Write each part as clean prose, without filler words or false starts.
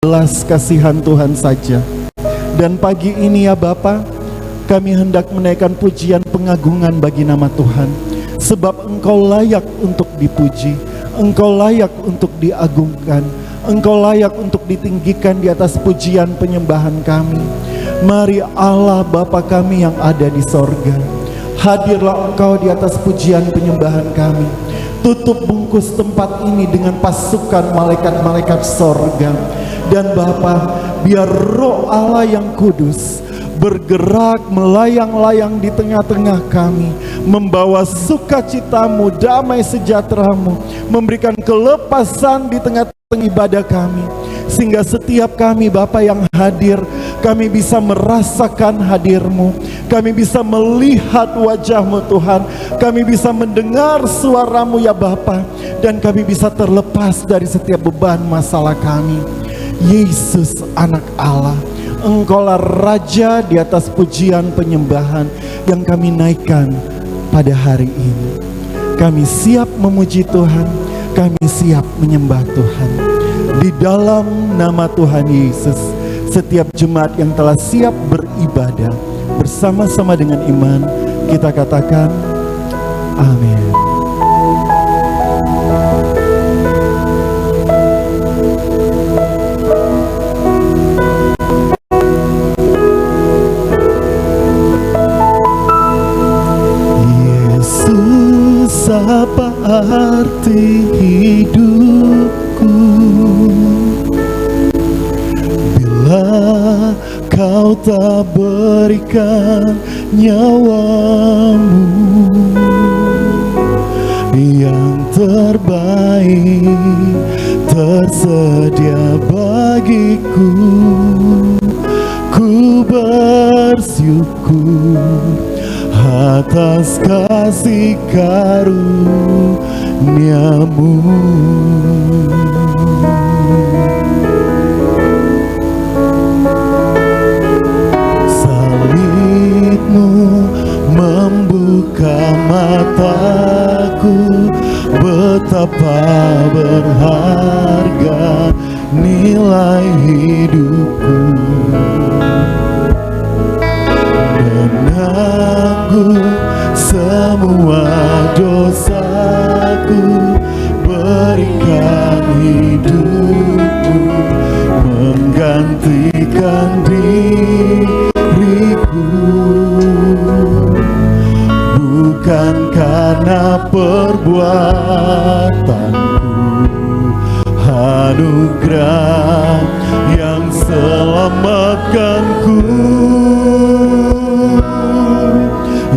belas kasihan Tuhan saja. Dan pagi ini ya Bapa, kami hendak menaikkan pujian pengagungan bagi nama Tuhan. Sebab Engkau layak untuk dipuji, Engkau layak untuk diagungkan, Engkau layak untuk ditinggikan di atas pujian penyembahan kami. Mari Allah Bapa kami yang ada di sorga, hadirlah Engkau di atas pujian penyembahan kami. Tutup bungkus tempat ini dengan pasukan malaikat-malaikat sorga. Dan Bapa, biar Roh Allah yang kudus bergerak melayang-layang di tengah-tengah kami, membawa sukacitamu, damai sejahteramu, memberikan kelepasan di tengah-tengah ibadah kami. Sehingga setiap kami Bapa yang hadir, kami bisa merasakan hadir-Mu, kami bisa melihat wajah-Mu Tuhan, kami bisa mendengar suara-Mu ya Bapa, dan kami bisa terlepas dari setiap beban masalah kami. Yesus anak Allah, Engkaulah Raja di atas pujian penyembahan yang kami naikkan pada hari ini. Kami siap memuji Tuhan, kami siap menyembah Tuhan. Di dalam nama Tuhan Yesus, setiap jemaat yang telah siap beribadah bersama-sama dengan iman, kita katakan amin. Yesus, apa arti hidupku bila Kau tak berikan nyawamu yang terbaik tersedia bagiku. Ku bersyukur atas kasih karunia-Mu. Salib-Mu membuka mataku, betapa berharga nilai hidupku. Menanggung semua dosaku, berikan hidupmu menggantikan diriku. Bukan karena perbuatanku, anugerah yang selamatkanku.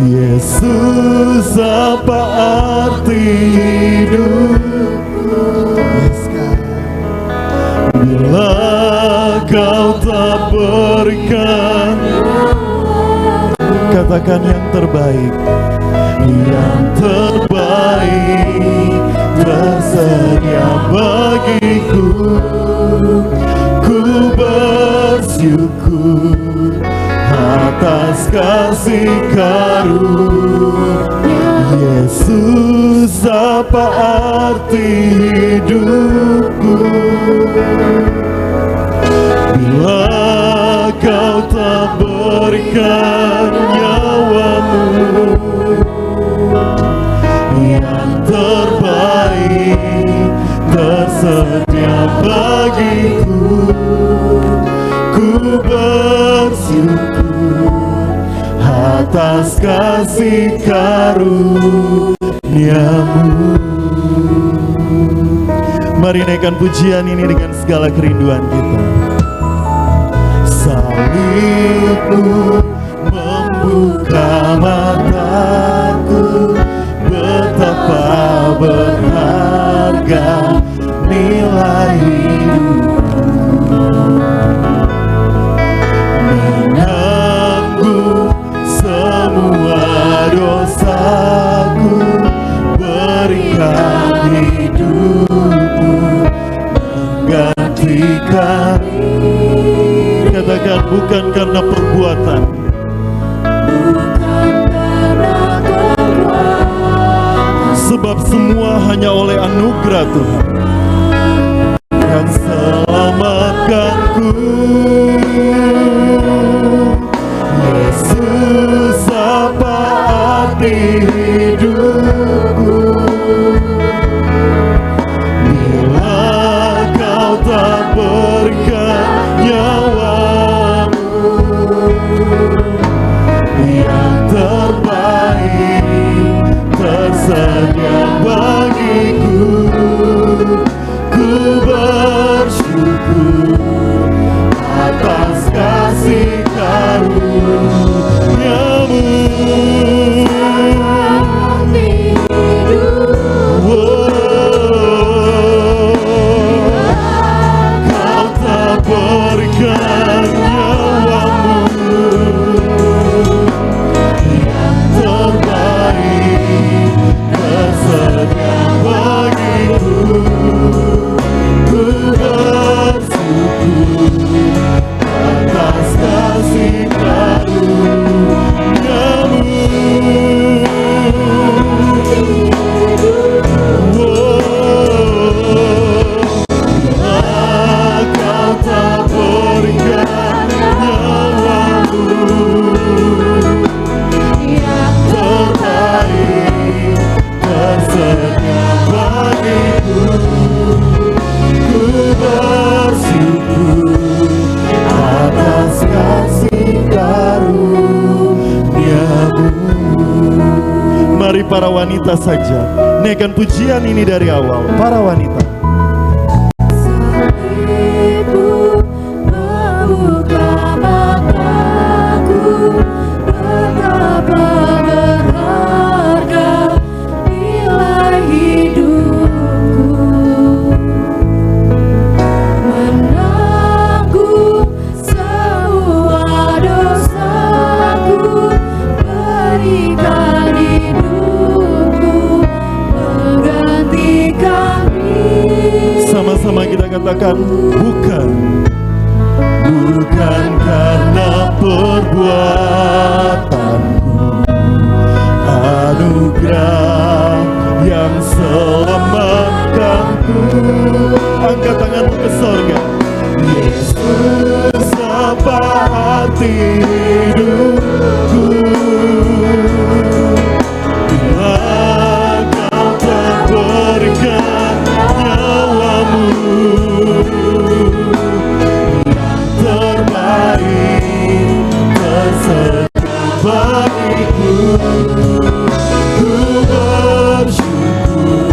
Yesus, apa arti hidupku bila Kau tak berikan? Katakan yang terbaik. Yang terbaik tersedia bagiku. Ku bersyukur atas kasih karunia. Yesus, apa arti hidupku bila Kau tak berikan nyawamu yang terbaik tersedia bagiku. Ku bersyukur atas kasih karunia-Mu. Mari naikkan pujian ini dengan segala kerinduan kita. Salib-Mu membuka mataku, betapa berharga nilai hidupku. Menanggung semua dosaku, berikan hidupmu menggantikan. Katakan bukan karena perbuatan, sebab semua hanya oleh anugerah Tuhan yang selamatkan tersedia bagiku. Ku bersyukur atas kasih karunia-Mu. Kau tak berikan nyawa-Mu yang terbaik, tersedia bagiku. Ku bersyukur atas kasih karunia-Mu. Kau tak berikan nyawa-Mu yang terbaik, tersedia bagiku. Ku bersyukur atas kasih karunia-Mu. Mari para wanita saja naikkan pujian ini dari awal. Para wanita. Salibmu membuka mataku, betapa berharga nilai hidupku. Menanggung semua dosaku, berikan hidupku, menggantikan diri. Sama-sama kita katakan, bukan karena perbuatanku, anugerah yang selamatkanku. Angkat tanganmu ke sorga. Yesus apa hati hidupku. Bila Kau tak berikan nyawa-Mu yang terbaik, tersedia bagiku. Ku bersyukur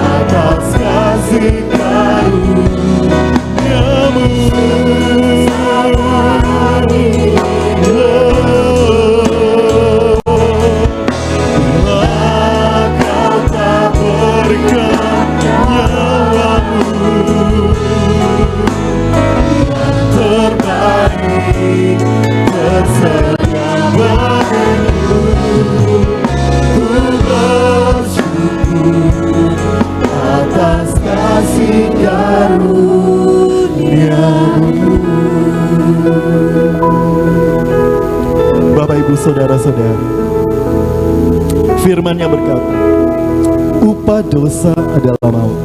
atas kasih karunia-Mu. Kau tak berikan nyawa-Mu yang terbaik, tersedia bagiku. Ku bersyukur atas kasih karunia-Mu. Bapak, Ibu, saudara-saudari, firman-Nya berkata, upah dosa adalah maut.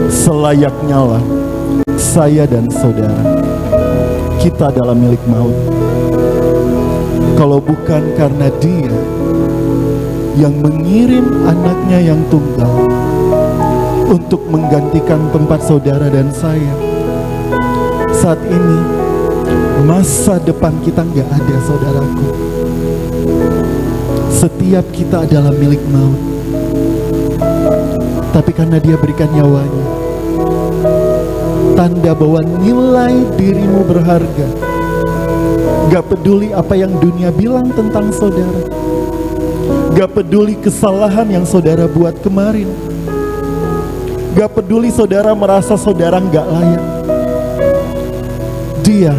Selayaknya lah saya dan saudara, kita adalah milik maut. Kalau bukan karena Dia yang mengirim anaknya yang tunggal untuk menggantikan tempat saudara dan saya, saat ini masa depan kita nggak ada, saudaraku. Setiap kita adalah milik maut. Tapi karena Dia berikan nyawanya, tanda bahwa nilai dirimu berharga. Gak peduli apa yang dunia bilang tentang saudara, gak peduli kesalahan yang saudara buat kemarin, gak peduli saudara merasa saudara gak layak. Dia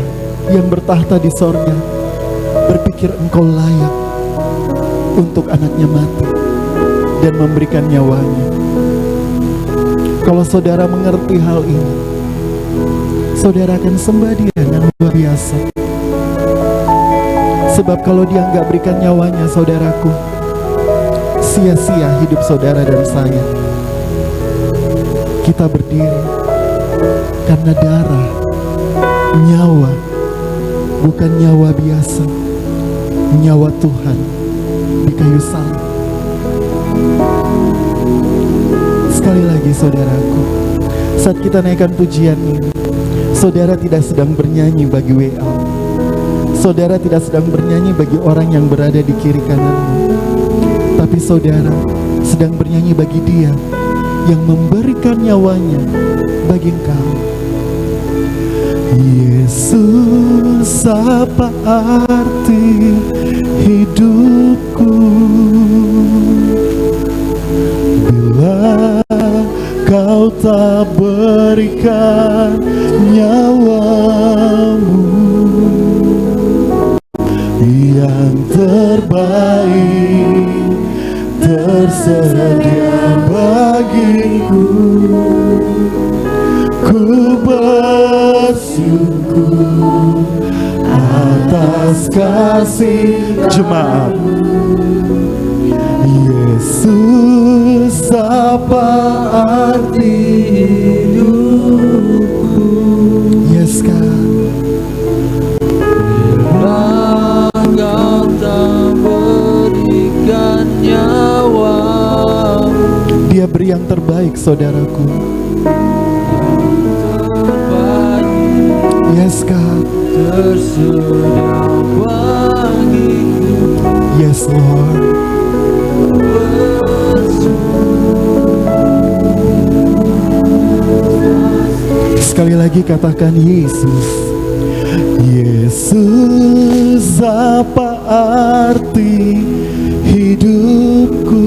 yang bertahta di sorga berpikir engkau layak untuk anaknya mati dan memberikan nyawanya. Kalau saudara mengerti hal ini, saudara akan sembah Dia yang luar biasa. Sebab kalau Dia nggak berikan nyawanya, saudaraku, sia-sia hidup saudara dan saya. Kita berdiri karena darah, nyawa, bukan nyawa biasa, nyawa Tuhan di kayu salib. Sekali lagi saudaraku, saat kita naikkan pujian ini, saudara tidak sedang bernyanyi bagi WA. Saudara tidak sedang bernyanyi bagi orang yang berada di kiri kananmu. Tapi Tapi saudara sedang bernyanyi bagi Dia yang memberikan nyawanya bagi engkau. Yesus, apa arti hidupku bila Kau tak berikan nyawamu yang terbaik tersedia bagiku. Ku bersyukur atas kasih jemaat. Yesus, apa arti hidupku? Yes, God. Bila Kau tak berikan nyawa, Dia beri yang terbaik, saudaraku. Yes, God. tersedia bagiku. Yes, Lord. Sekali lagi katakan Yesus. Yesus, apa arti hidupku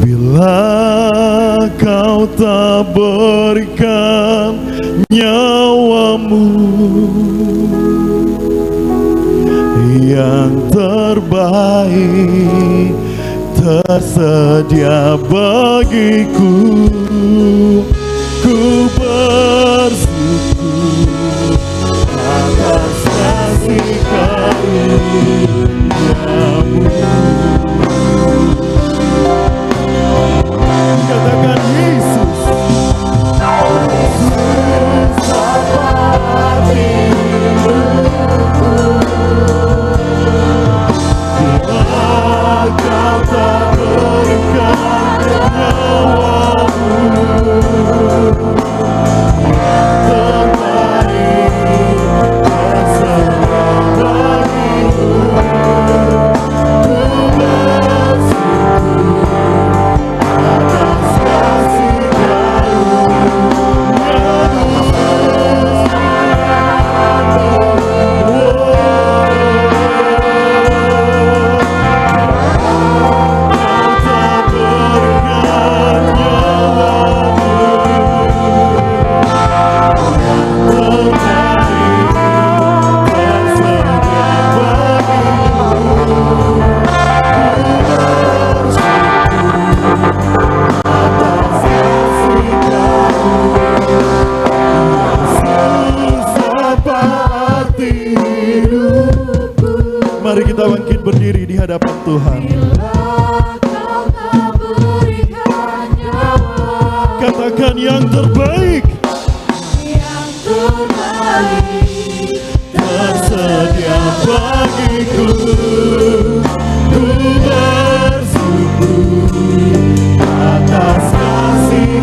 bila Kau tak berikan nyawamu yang terbaik tersedia bagiku. Ku bersyukur atas kasih karunia-Mu. Katakan Yesus. Yesus, apa arti hidupku bila Kau tak berikan nyawamu terbaik tersedia bagiku. Ku bersyukur atas kasih Mari kita bangkit berdiri di hadapan Tuhan. Katakan yang terbaik tersedia bagiku. Ku bersyukur atas kasih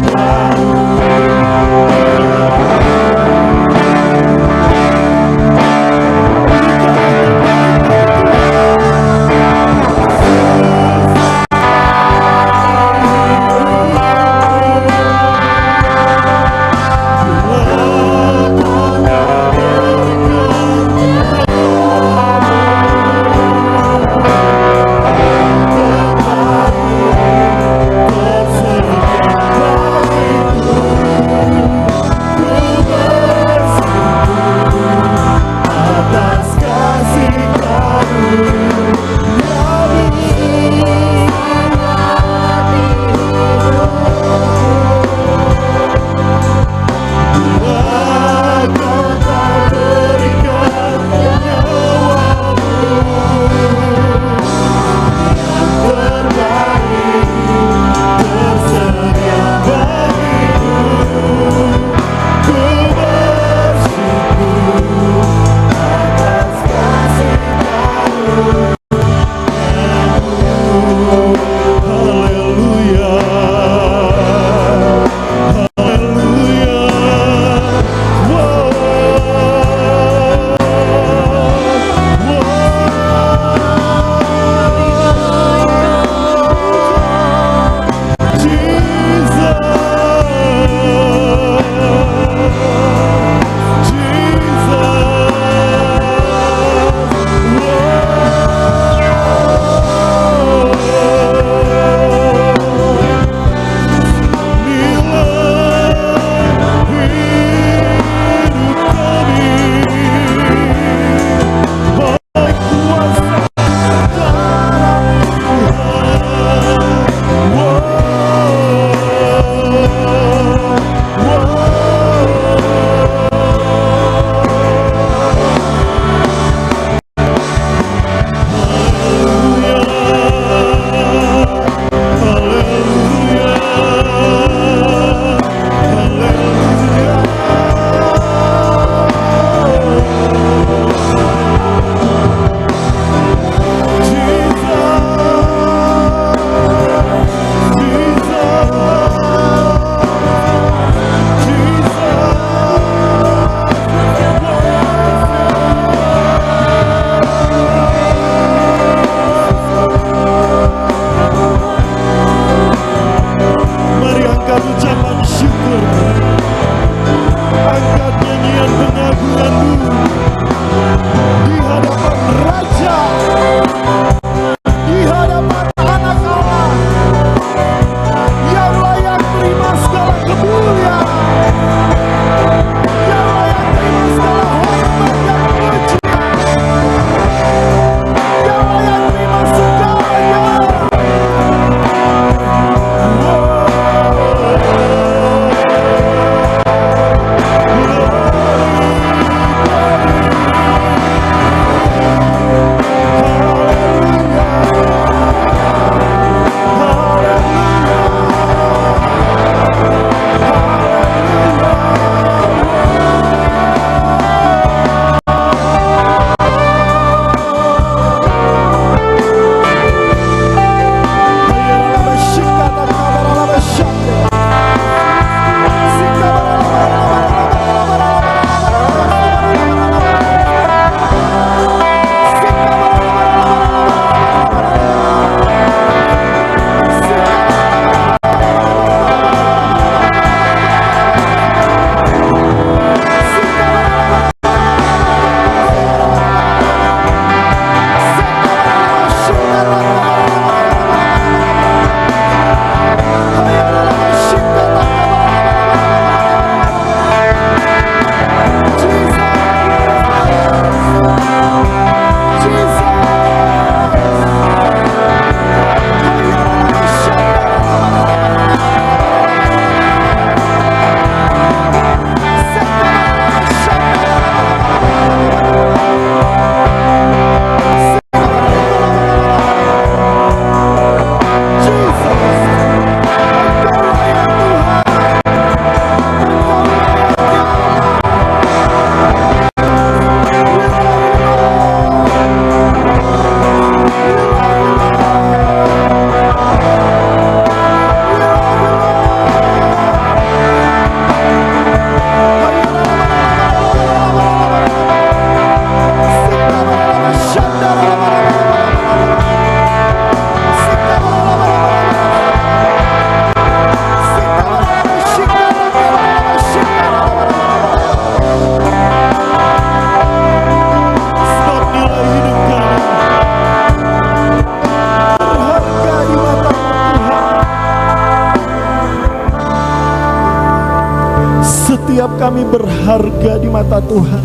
Setiap kami berharga di mata Tuhan.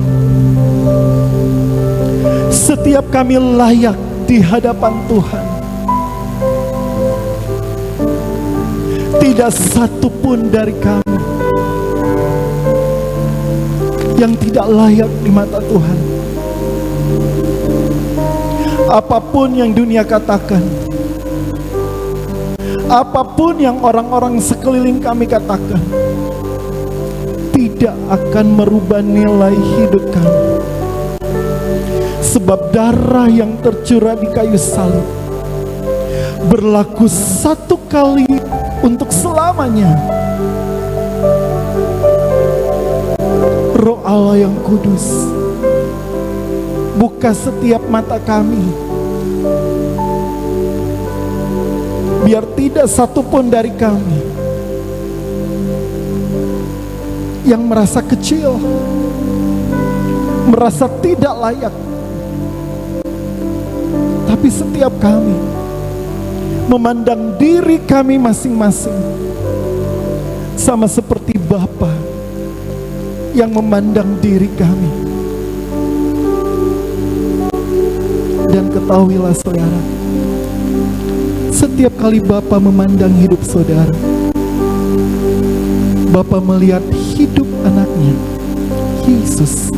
Setiap kami layak di hadapan Tuhan. Tidak satu pun dari kami yang tidak layak di mata Tuhan. Apapun yang dunia katakan, apapun yang orang-orang sekeliling kami katakan, tidak akan merubah nilai hidup kami. Sebab darah yang tercurah di kayu salib berlaku satu kali untuk selamanya. Roh Allah yang kudus, buka setiap mata kami, biar tidak satu pun dari kami yang merasa kecil, merasa tidak layak. Tapi setiap kami memandang diri kami masing-masing sama seperti Bapa yang memandang diri kami. Dan ketahuilah saudara, setiap kali Bapa memandang hidup saudara, Bapa melihat hidup anaknya, Yesus,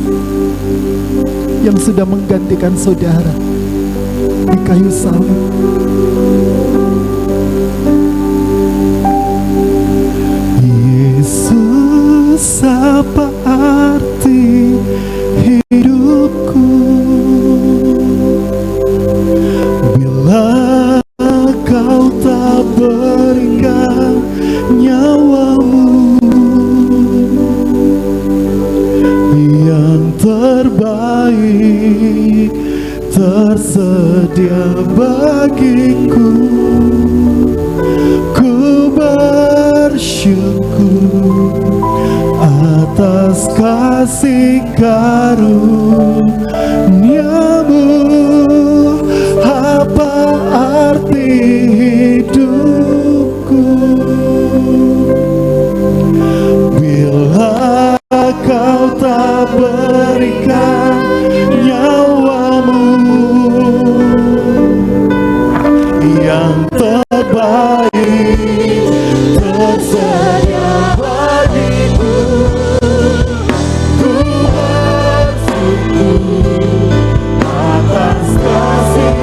yang sudah menggantikan saudara di kayu salib. Yesus, apa arti hidupku bila kau tak berikan nyawamu yang terbaik tersedia bagiku. Ku bersyukur atas kasih karunia-Mu. Apa arti hidupku bila kau tak berikan nyawa-Mu yang terbaik tersedia bagiku. Ku bersyukur atas kasih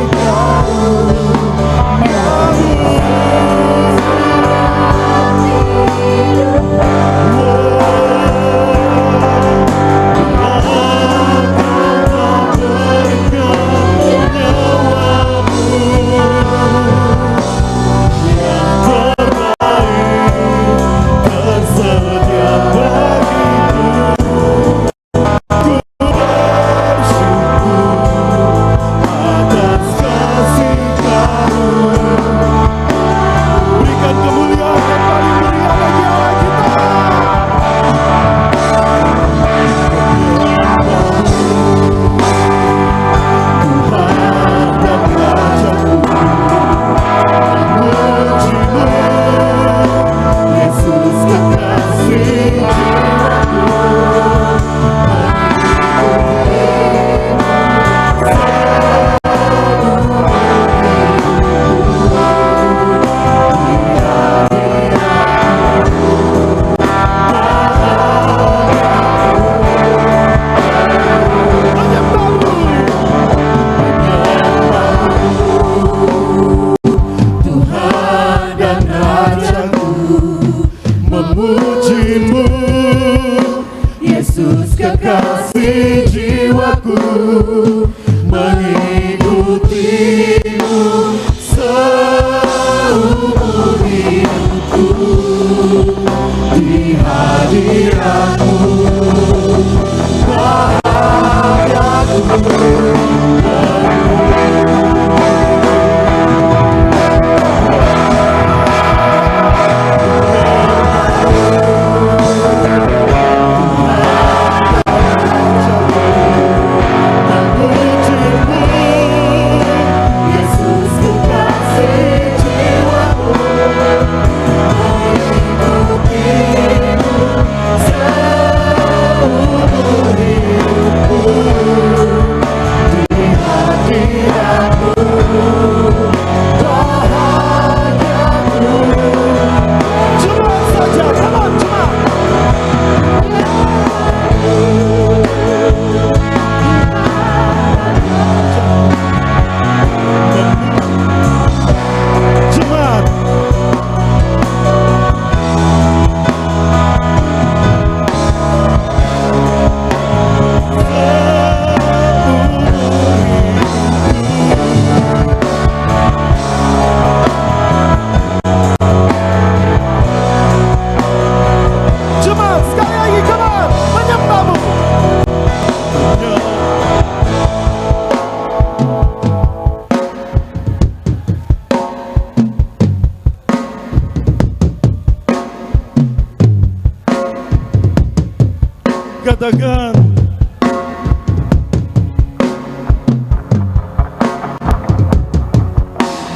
katakan.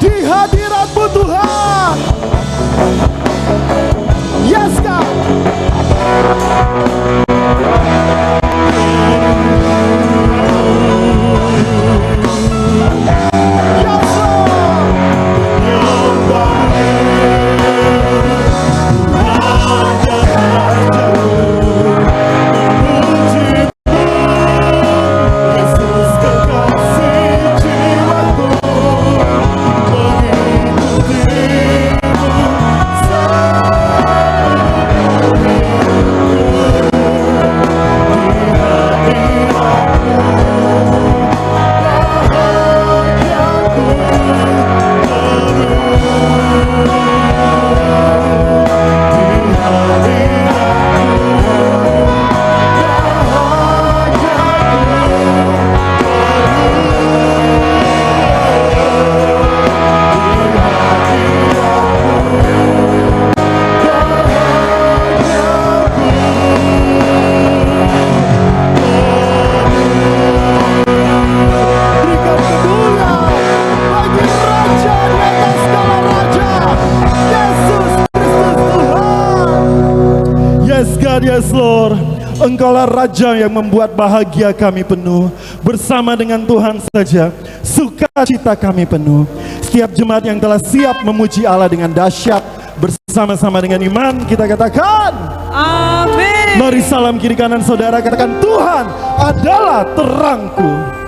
Di hadirat-Mu Tuhan. Yes God. Yes Lord, Engkaulah Raja yang membuat bahagia kami penuh. Bersama dengan Tuhan saja sukacita kami penuh. Setiap jemaat yang telah siap memuji Allah dengan dahsyat, bersama-sama dengan iman kita katakan Amin. Mari salam kiri kanan saudara, katakan Tuhan adalah terangku.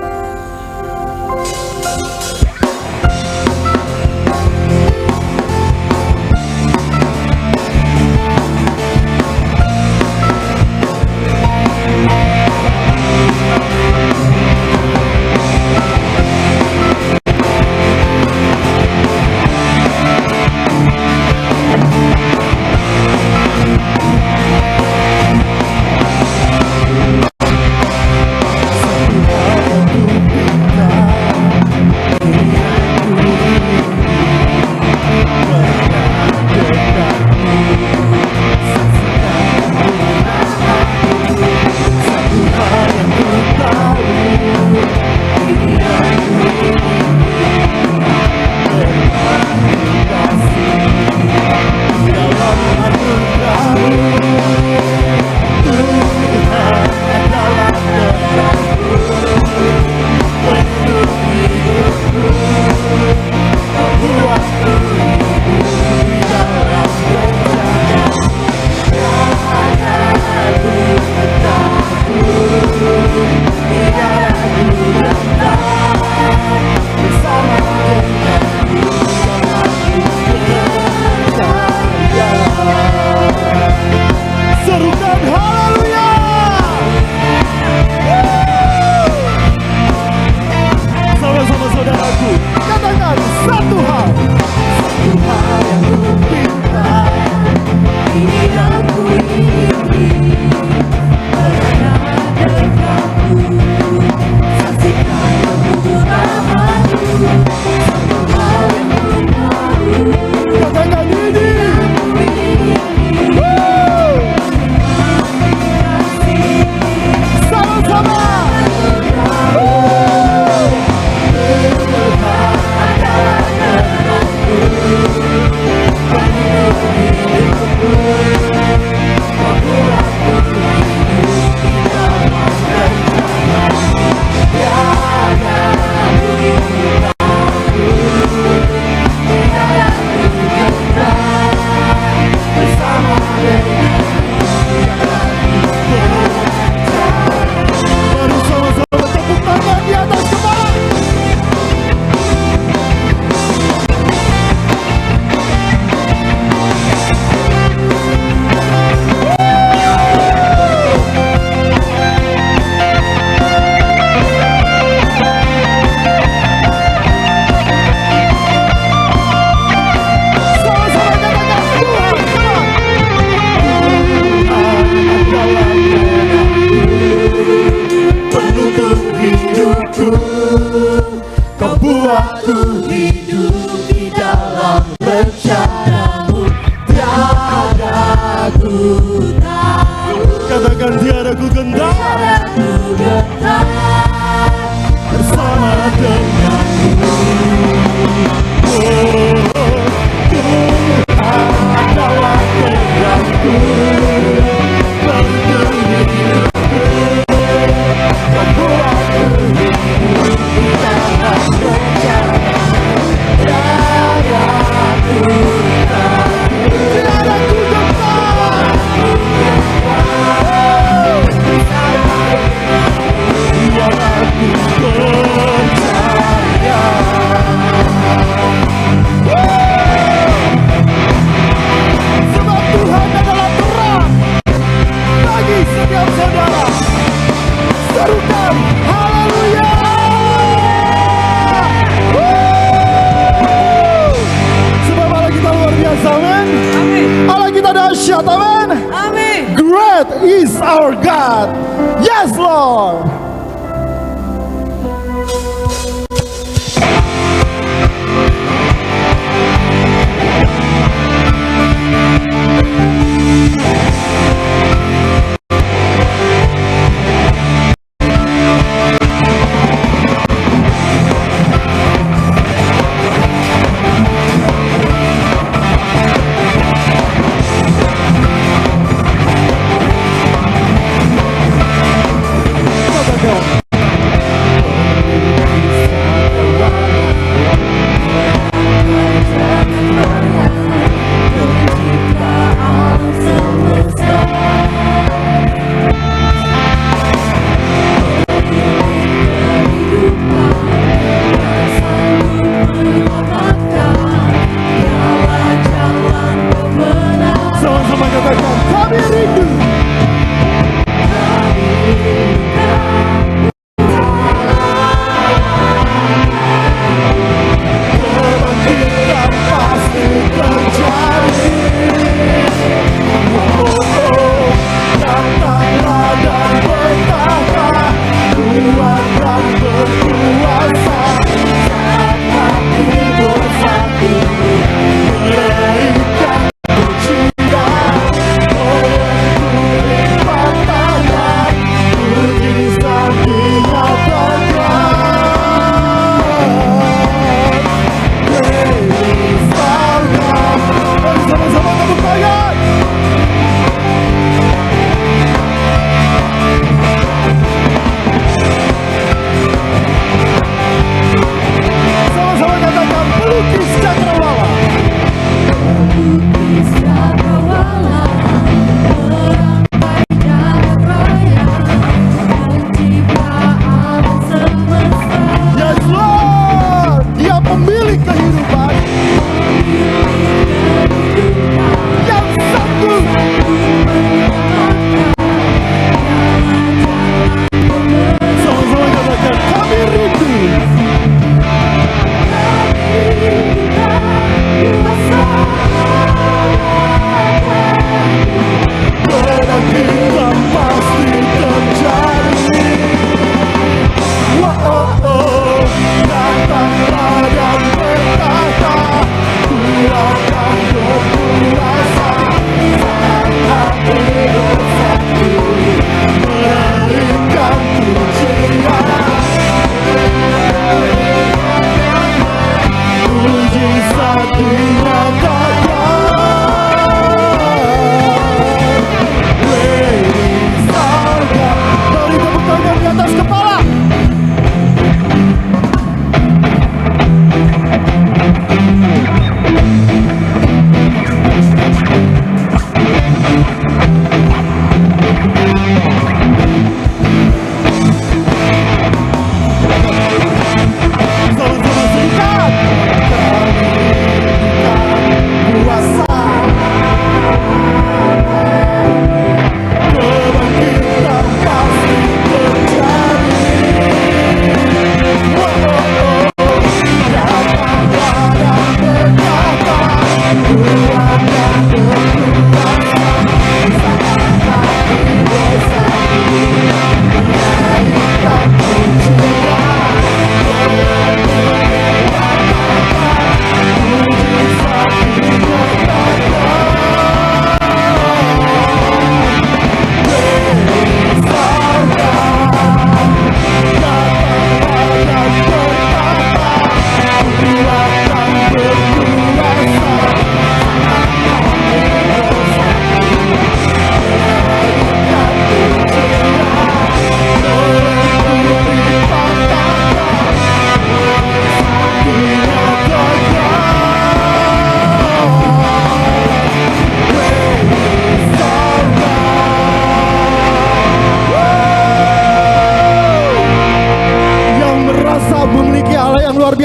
Katakan tiada ku gentar tiada ku gentar bersama denganmu. Oh, Tuhan adalah terangku, penuntun hidupku, membuatku hidup di dalam rencana. Tiada ku takut, tiada ku gentar. Yang aku percaya. Sebab Tuhan adalah terang bagi setiap saudara. Serukan haleluya. Sebab Allah kita luar biasa, amin. Allah kita dahsyat, amin. Great is our God. Yes, Lord.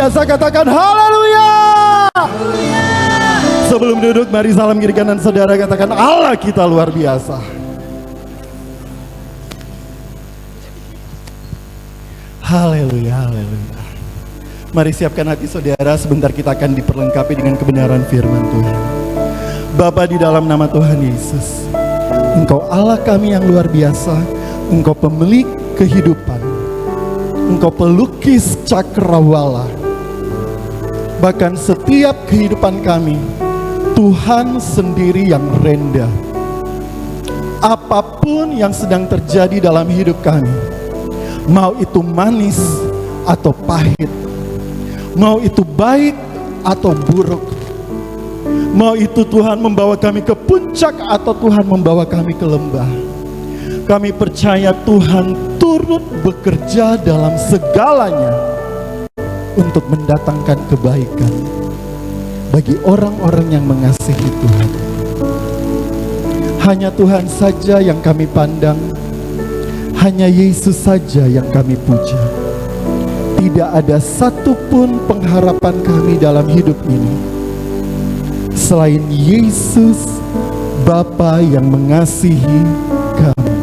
biasa, katakan haleluya. Sebelum duduk, mari salam kiri kanan saudara, katakan Allah kita luar biasa. Haleluya, haleluya. Mari siapkan hati saudara, sebentar kita akan diperlengkapi dengan kebenaran firman Tuhan. Bapa, di dalam nama Tuhan Yesus, Engkau Allah kami yang luar biasa, Engkau pemilik kehidupan, Engkau pelukis cakrawala. Bahkan setiap kehidupan kami, Tuhan sendiri yang rendah. Apapun yang sedang terjadi dalam hidup kami, mau itu manis atau pahit, mau itu baik atau buruk, mau itu Tuhan membawa kami ke puncak atau Tuhan membawa kami ke lembah, kami percaya Tuhan turut bekerja dalam segalanya untuk mendatangkan kebaikan bagi orang-orang yang mengasihi Tuhan. Hanya Tuhan saja yang kami pandang, hanya Yesus saja yang kami puja. Tidak ada satupun pengharapan kami dalam hidup ini selain Yesus, Bapa yang mengasihi kami.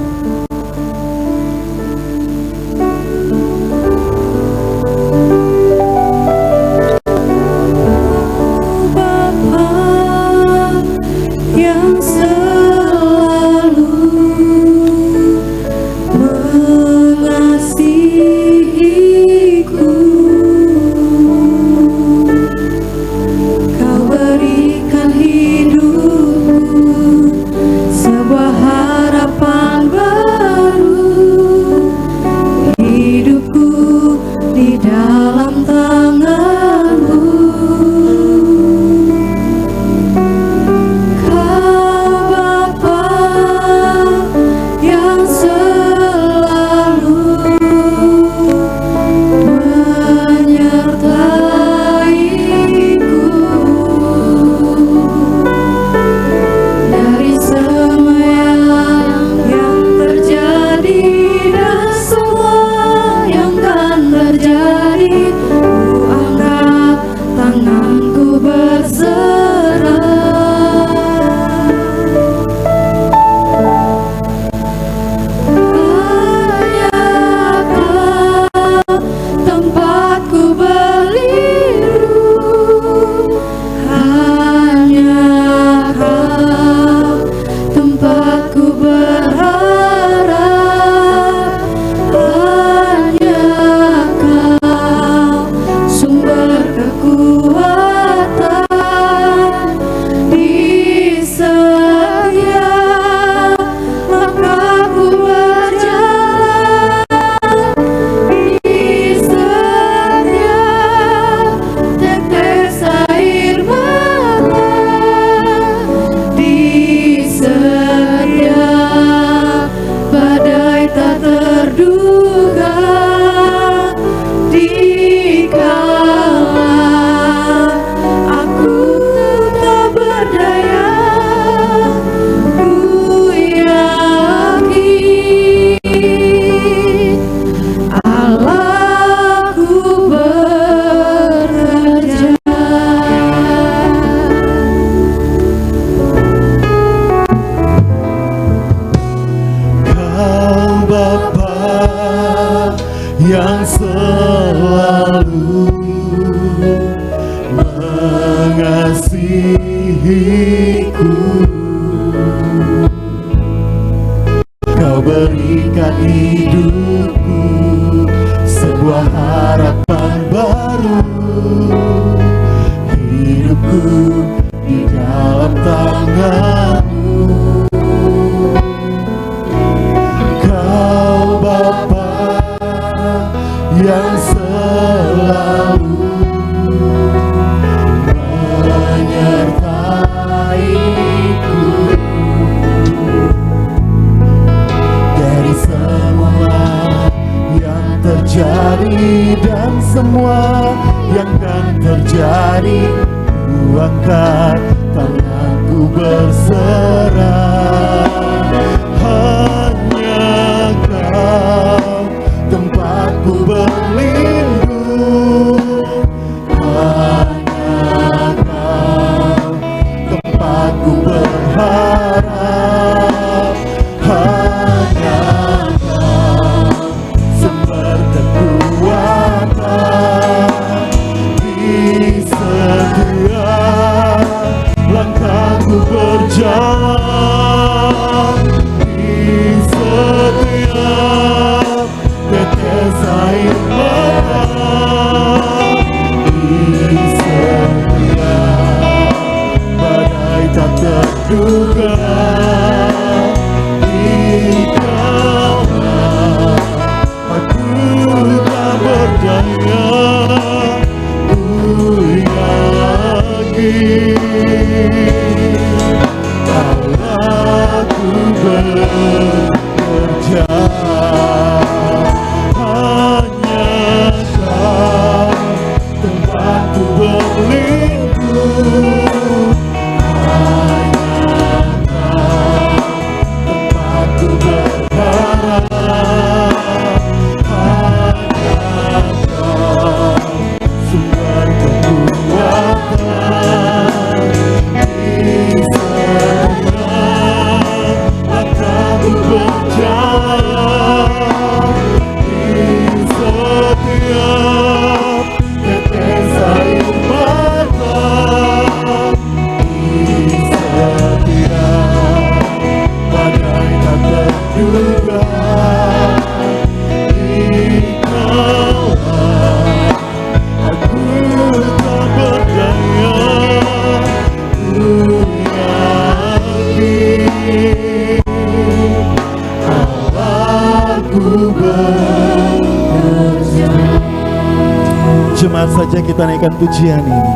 Jemaat saja kita naikkan pujian ini.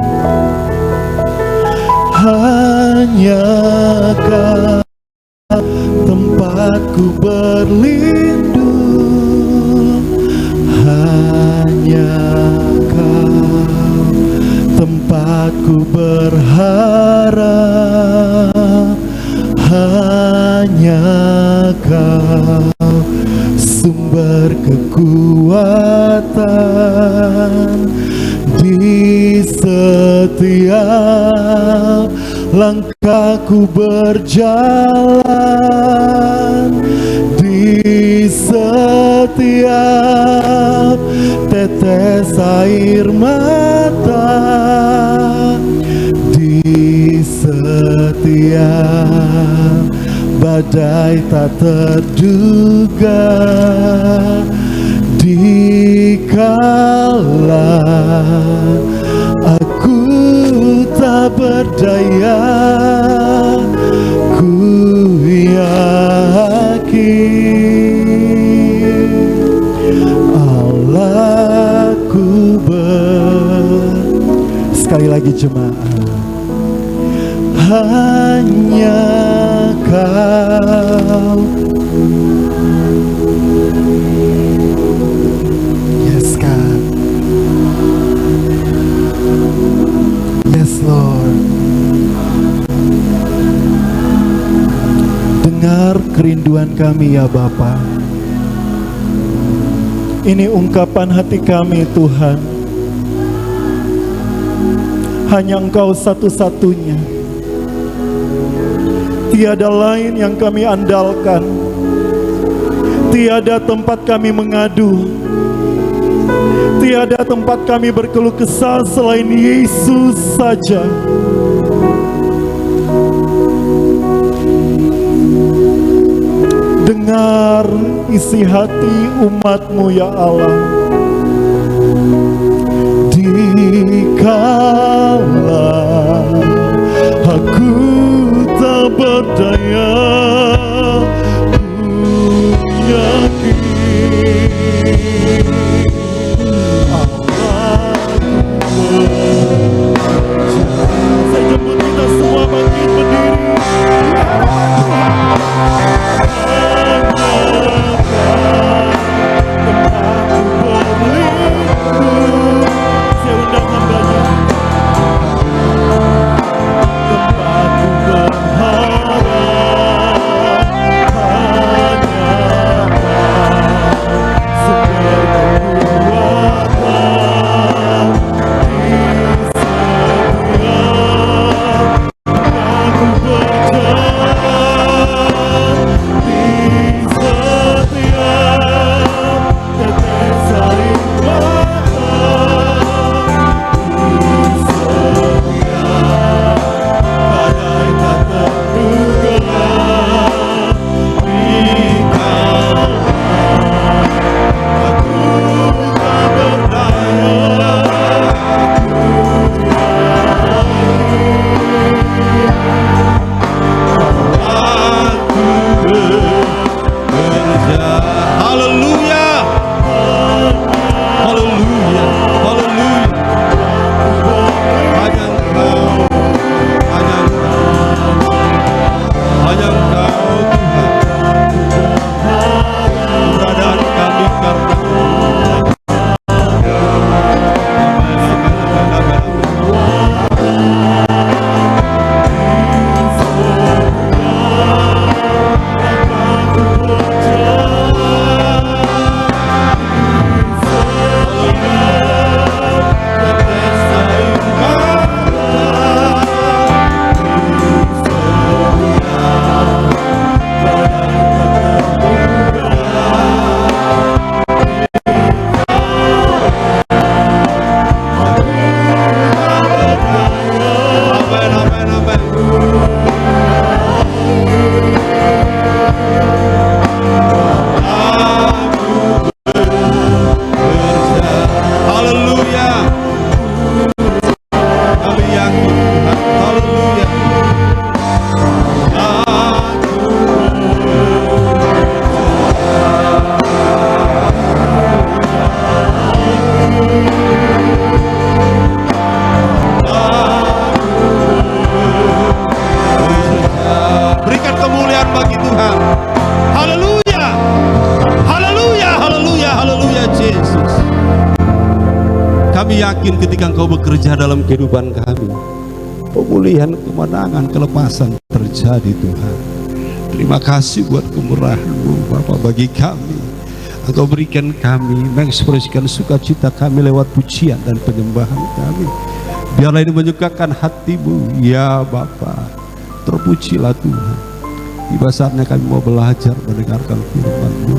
Hanya Kau tempatku berlindung, hanya Kau tempatku berharap, hanya Kau sumber kekuatan di setiap langkahku berjalan, di setiap tetes air mata, di setiap badai tak terduga, dikala aku tak berdaya, ku yakin Allahku sekali lagi jemaat, hanya Kau. Yes God, yes Lord. Dengar kerinduan kami ya Bapa. Ini ungkapan hati kami Tuhan. Hanya Engkau satu-satunya. Tiada lain yang kami andalkan. Tiada tempat kami mengadu. Tiada tempat kami berkeluh kesah selain Yesus saja. Dengar isi hati umat-Mu ya Allah. Dikala aku tak berdaya, ku yakin Allahku. Saya jemput kita semua bangkit berdiri. Saya undang hambanya. Kami yakin ketika Engkau bekerja dalam kehidupan kami, pemulihan, kemenangan, kelepasan terjadi Tuhan. Terima kasih buat kemurahan-Mu Bapa bagi kami. Engkau berikan kami mengekspresikan sukacita kami lewat pujian dan penyembahan kami. Biarlah ini menyukakan hati-Mu ya Bapa. Terpujilah Tuhan. Tiba saatnya kami mau belajar mendengarkan firman-Mu.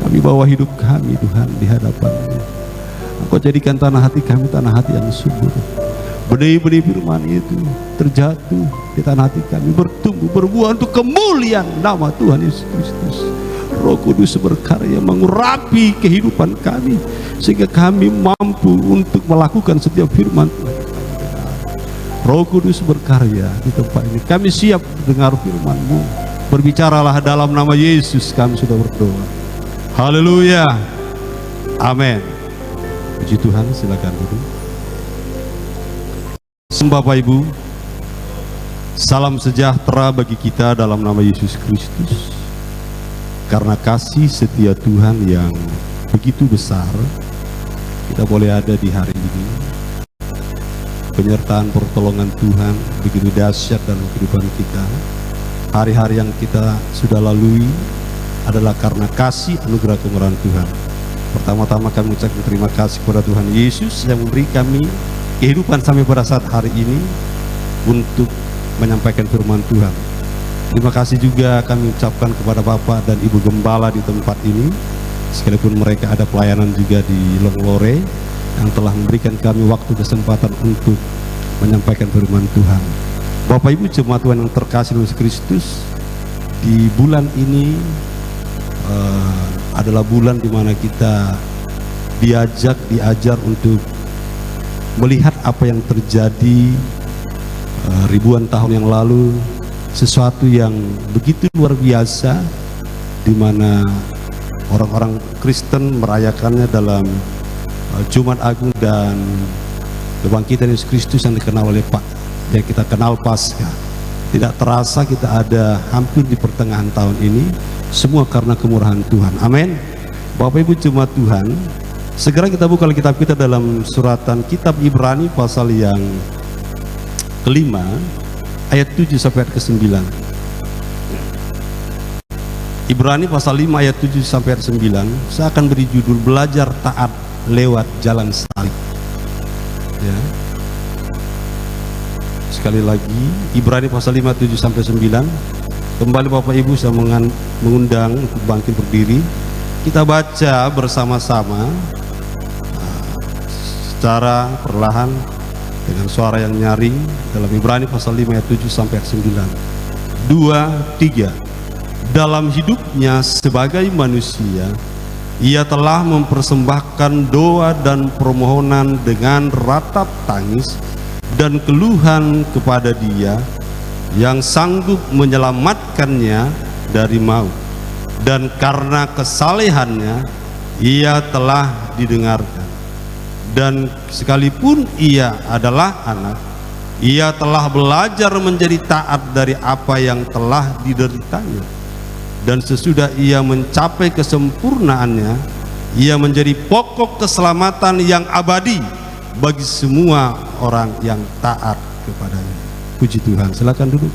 Kami bawa hidup kami Tuhan di hadapan-Mu. Engkau jadikan tanah hati kami tanah hati yang subur. Benih-benih firman itu terjatuh di tanah hati kami, bertumbuh, berbuah untuk kemuliaan nama Tuhan Yesus Kristus. Roh Kudus berkarya mengurapi kehidupan kami sehingga kami mampu untuk melakukan setiap firman Tuhan. Roh Kudus berkarya di tempat ini. Kami siap dengar firman-Mu. Berbicaralah dalam nama Yesus kami sudah berdoa. Haleluya. Amin. Puji Tuhan, silakan duduk. Bapak Ibu, salam sejahtera bagi kita dalam nama Yesus Kristus. Karena kasih setia Tuhan yang begitu besar, kita boleh ada di hari ini. Penyertaan pertolongan Tuhan begitu dahsyat dalam kehidupan kita. Hari-hari yang kita sudah lalui adalah karena kasih anugerah kemurahan Tuhan. Pertama-tama kami mengucapkan terima kasih kepada Tuhan Yesus yang memberi kami kehidupan sampai pada saat hari ini untuk menyampaikan firman Tuhan. Terima kasih juga kami ucapkan kepada Bapak dan Ibu Gembala di tempat ini, sekalipun mereka ada pelayanan juga di Longlore, yang telah memberikan kami waktu kesempatan untuk menyampaikan firman Tuhan. Bapak Ibu jemaat Tuhan yang terkasih Yesus Kristus, di bulan ini adalah bulan di mana kita diajar untuk melihat apa yang terjadi ribuan tahun yang lalu, sesuatu yang begitu luar biasa di mana orang-orang Kristen merayakannya dalam Jumat Agung dan kebangkitan Yesus Kristus yang dikenal oleh yang kita kenal Paskah. Tidak terasa kita ada hampir di pertengahan tahun ini, semua karena kemurahan Tuhan. Amin. Bapak Ibu jemaat Tuhan, segera kita buka kitab kita dalam suratan kitab Ibrani pasal yang kelima ayat 7 sampai ayat ke-9. Ibrani pasal 5 ayat 7 sampai ayat 9. Saya akan beri judul belajar taat lewat jalan salib. Ya. Sekali lagi Ibrani pasal 5 7 sampai 9. Kembali Bapak Ibu saya mengundang untuk bangkit berdiri. Kita baca bersama-sama secara perlahan dengan suara yang nyaring dalam Ibrani pasal 5 ayat 7 sampai ayat 9. 2, 3. Dalam hidupnya sebagai manusia, ia telah mempersembahkan doa dan permohonan dengan ratap tangis dan keluhan kepada Dia yang sanggup menyelamatkannya dari maut, dan karena kesalehannya ia telah didengarkan. Dan sekalipun ia adalah anak, ia telah belajar menjadi taat dari apa yang telah dideritanya. Dan sesudah ia mencapai kesempurnaannya, ia menjadi pokok keselamatan yang abadi bagi semua orang yang taat kepadanya. Puji Tuhan. Silakan duduk.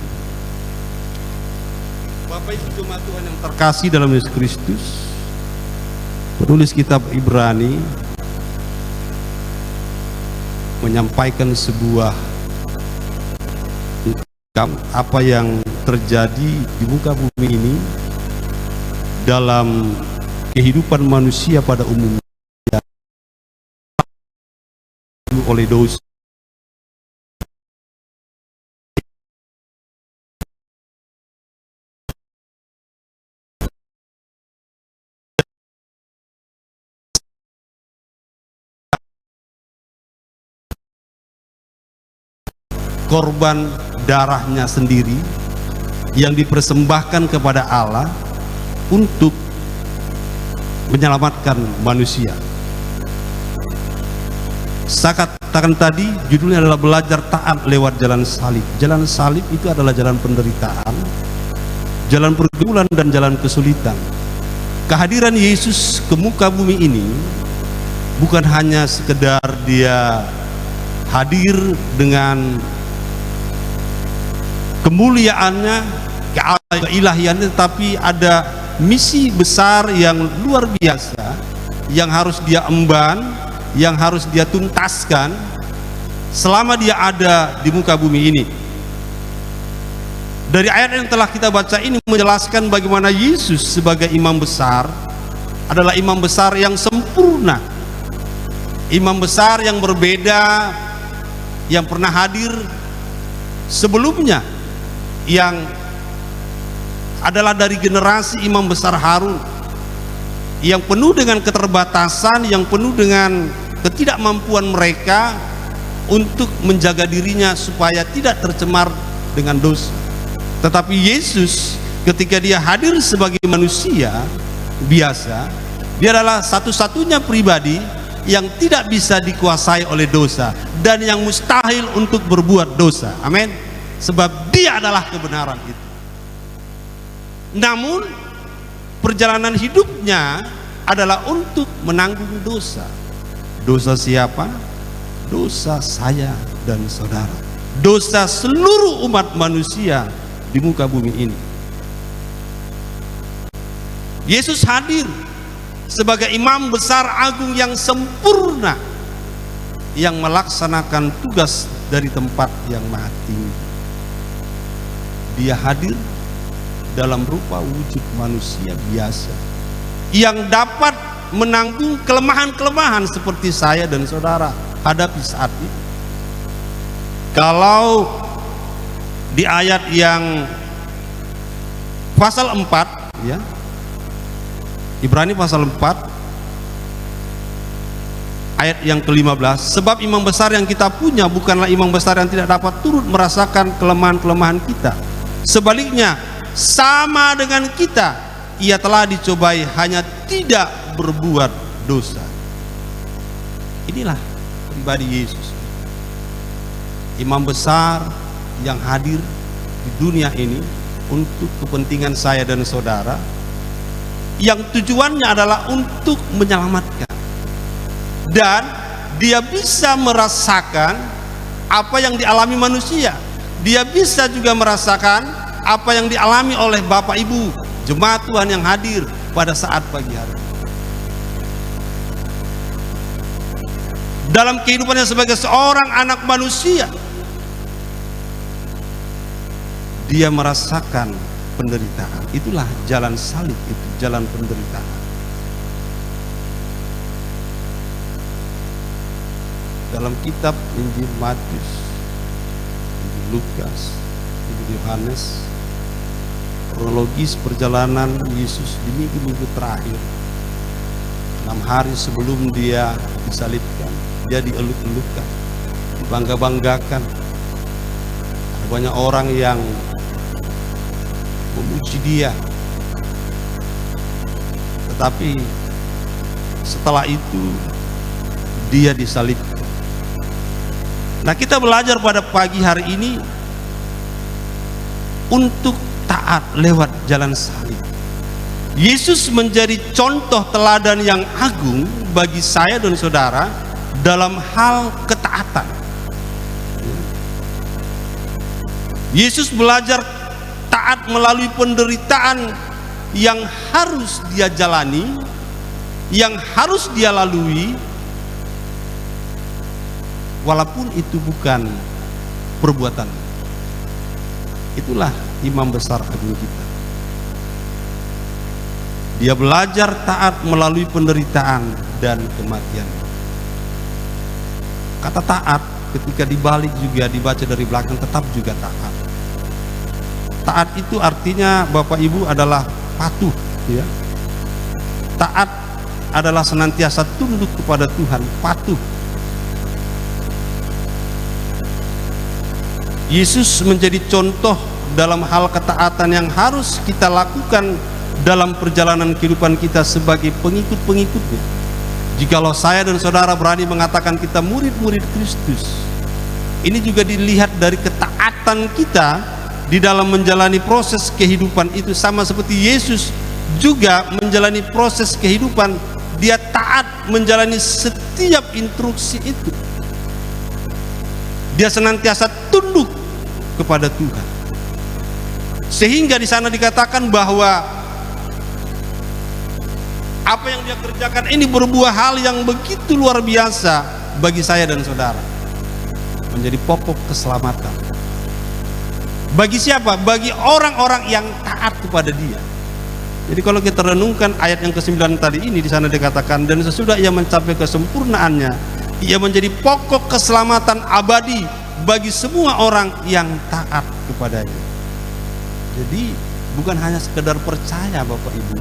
Bapak Ibu jemaat Tuhan yang terkasih dalam Yesus Kristus, penulis kitab Ibrani menyampaikan sebuah apa yang terjadi di muka bumi ini dalam kehidupan manusia pada umumnya oleh dosa. Korban darahnya sendiri yang dipersembahkan kepada Allah untuk menyelamatkan manusia. Saya katakan tadi judulnya adalah belajar taat lewat jalan salib. Jalan salib itu adalah jalan penderitaan, jalan pergumulan dan jalan kesulitan. Kehadiran Yesus ke muka bumi ini bukan hanya sekedar dia hadir dengan kemuliaannya, keilahiannya, tetapi ada misi besar yang luar biasa yang harus dia emban, yang harus dia tuntaskan selama dia ada di muka bumi ini. Dari ayat yang telah kita baca ini menjelaskan bagaimana Yesus sebagai imam besar adalah imam besar yang sempurna, imam besar yang berbeda, yang pernah hadir sebelumnya, yang adalah dari generasi imam besar Harun, yang penuh dengan keterbatasan, yang penuh dengan ketidakmampuan mereka untuk menjaga dirinya supaya tidak tercemar dengan dosa. Tetapi Yesus ketika dia hadir sebagai manusia biasa, dia adalah satu-satunya pribadi yang tidak bisa dikuasai oleh dosa dan yang mustahil untuk berbuat dosa. Amin. Sebab dia adalah kebenaran itu. Namun perjalanan hidupnya adalah untuk menanggung dosa. Dosa siapa? Dosa saya dan saudara. Dosa seluruh umat manusia di muka bumi ini. Yesus hadir sebagai imam besar agung yang sempurna, yang melaksanakan tugas dari tempat yang maha tinggi. Dia hadir dalam rupa wujud manusia biasa yang dapat menanggung kelemahan-kelemahan seperti saya dan saudara hadapi saat ini. Kalau di ayat yang pasal 4 ya, Ibrani pasal 4 ayat yang ke-15, sebab imam besar yang kita punya bukanlah imam besar yang tidak dapat turut merasakan kelemahan-kelemahan kita, sebaliknya sama dengan kita, ia telah dicobai hanya tidak berbuat dosa. Inilah pribadi Yesus, imam besar yang hadir di dunia ini untuk kepentingan saya dan saudara, yang tujuannya adalah untuk menyelamatkan, dan dia bisa merasakan apa yang dialami manusia. Dia bisa juga merasakan apa yang dialami oleh Bapak Ibu jemaat Tuhan yang hadir pada saat pagi hari. Dalam kehidupannya sebagai seorang anak manusia, dia merasakan penderitaan. Itulah jalan salib, itu jalan penderitaan. Dalam kitab Injil Matius, Injil Lukas, Injil Yohanes, kronologis perjalanan Yesus di minggu-minggu terakhir, 6 hari sebelum dia disalibkan, dia dieluk-elukkan, dibangga-banggakan. Ada banyak orang yang memuji dia, tetapi setelah itu dia disalibkan. Nah, kita belajar pada pagi hari ini untuk taat lewat jalan salib. Yesus menjadi contoh teladan yang agung bagi saya dan saudara dalam hal ketaatan. Yesus belajar taat melalui penderitaan yang harus dia jalani, yang harus dia lalui, walaupun itu bukan perbuatan. Itulah imam besar agung kita. Dia belajar taat melalui penderitaan dan kematian. Kata taat ketika dibalik juga dibaca dari belakang tetap juga taat. Taat itu artinya Bapak Ibu adalah patuh, ya. Taat adalah senantiasa tunduk kepada Tuhan, patuh. Yesus menjadi contoh dalam hal ketaatan yang harus kita lakukan dalam perjalanan kehidupan kita sebagai pengikut-pengikutnya. Jikalau saya dan saudara berani mengatakan kita murid-murid Kristus, ini juga dilihat dari ketaatan kita di dalam menjalani proses kehidupan itu, sama seperti Yesus juga menjalani proses kehidupan dia taat menjalani setiap instruksi itu. Dia senantiasa tunduk kepada Tuhan. Sehingga di sana dikatakan bahwa apa yang dia kerjakan ini berbuah hal yang begitu luar biasa bagi saya dan saudara. Menjadi pokok keselamatan. Bagi siapa? Bagi orang-orang yang taat kepada dia. Jadi kalau kita renungkan ayat yang ke-9 tadi ini, di sana dikatakan, dan sesudah ia mencapai kesempurnaannya, ia menjadi pokok keselamatan abadi bagi semua orang yang taat kepadanya. Jadi bukan hanya sekedar percaya Bapak Ibu.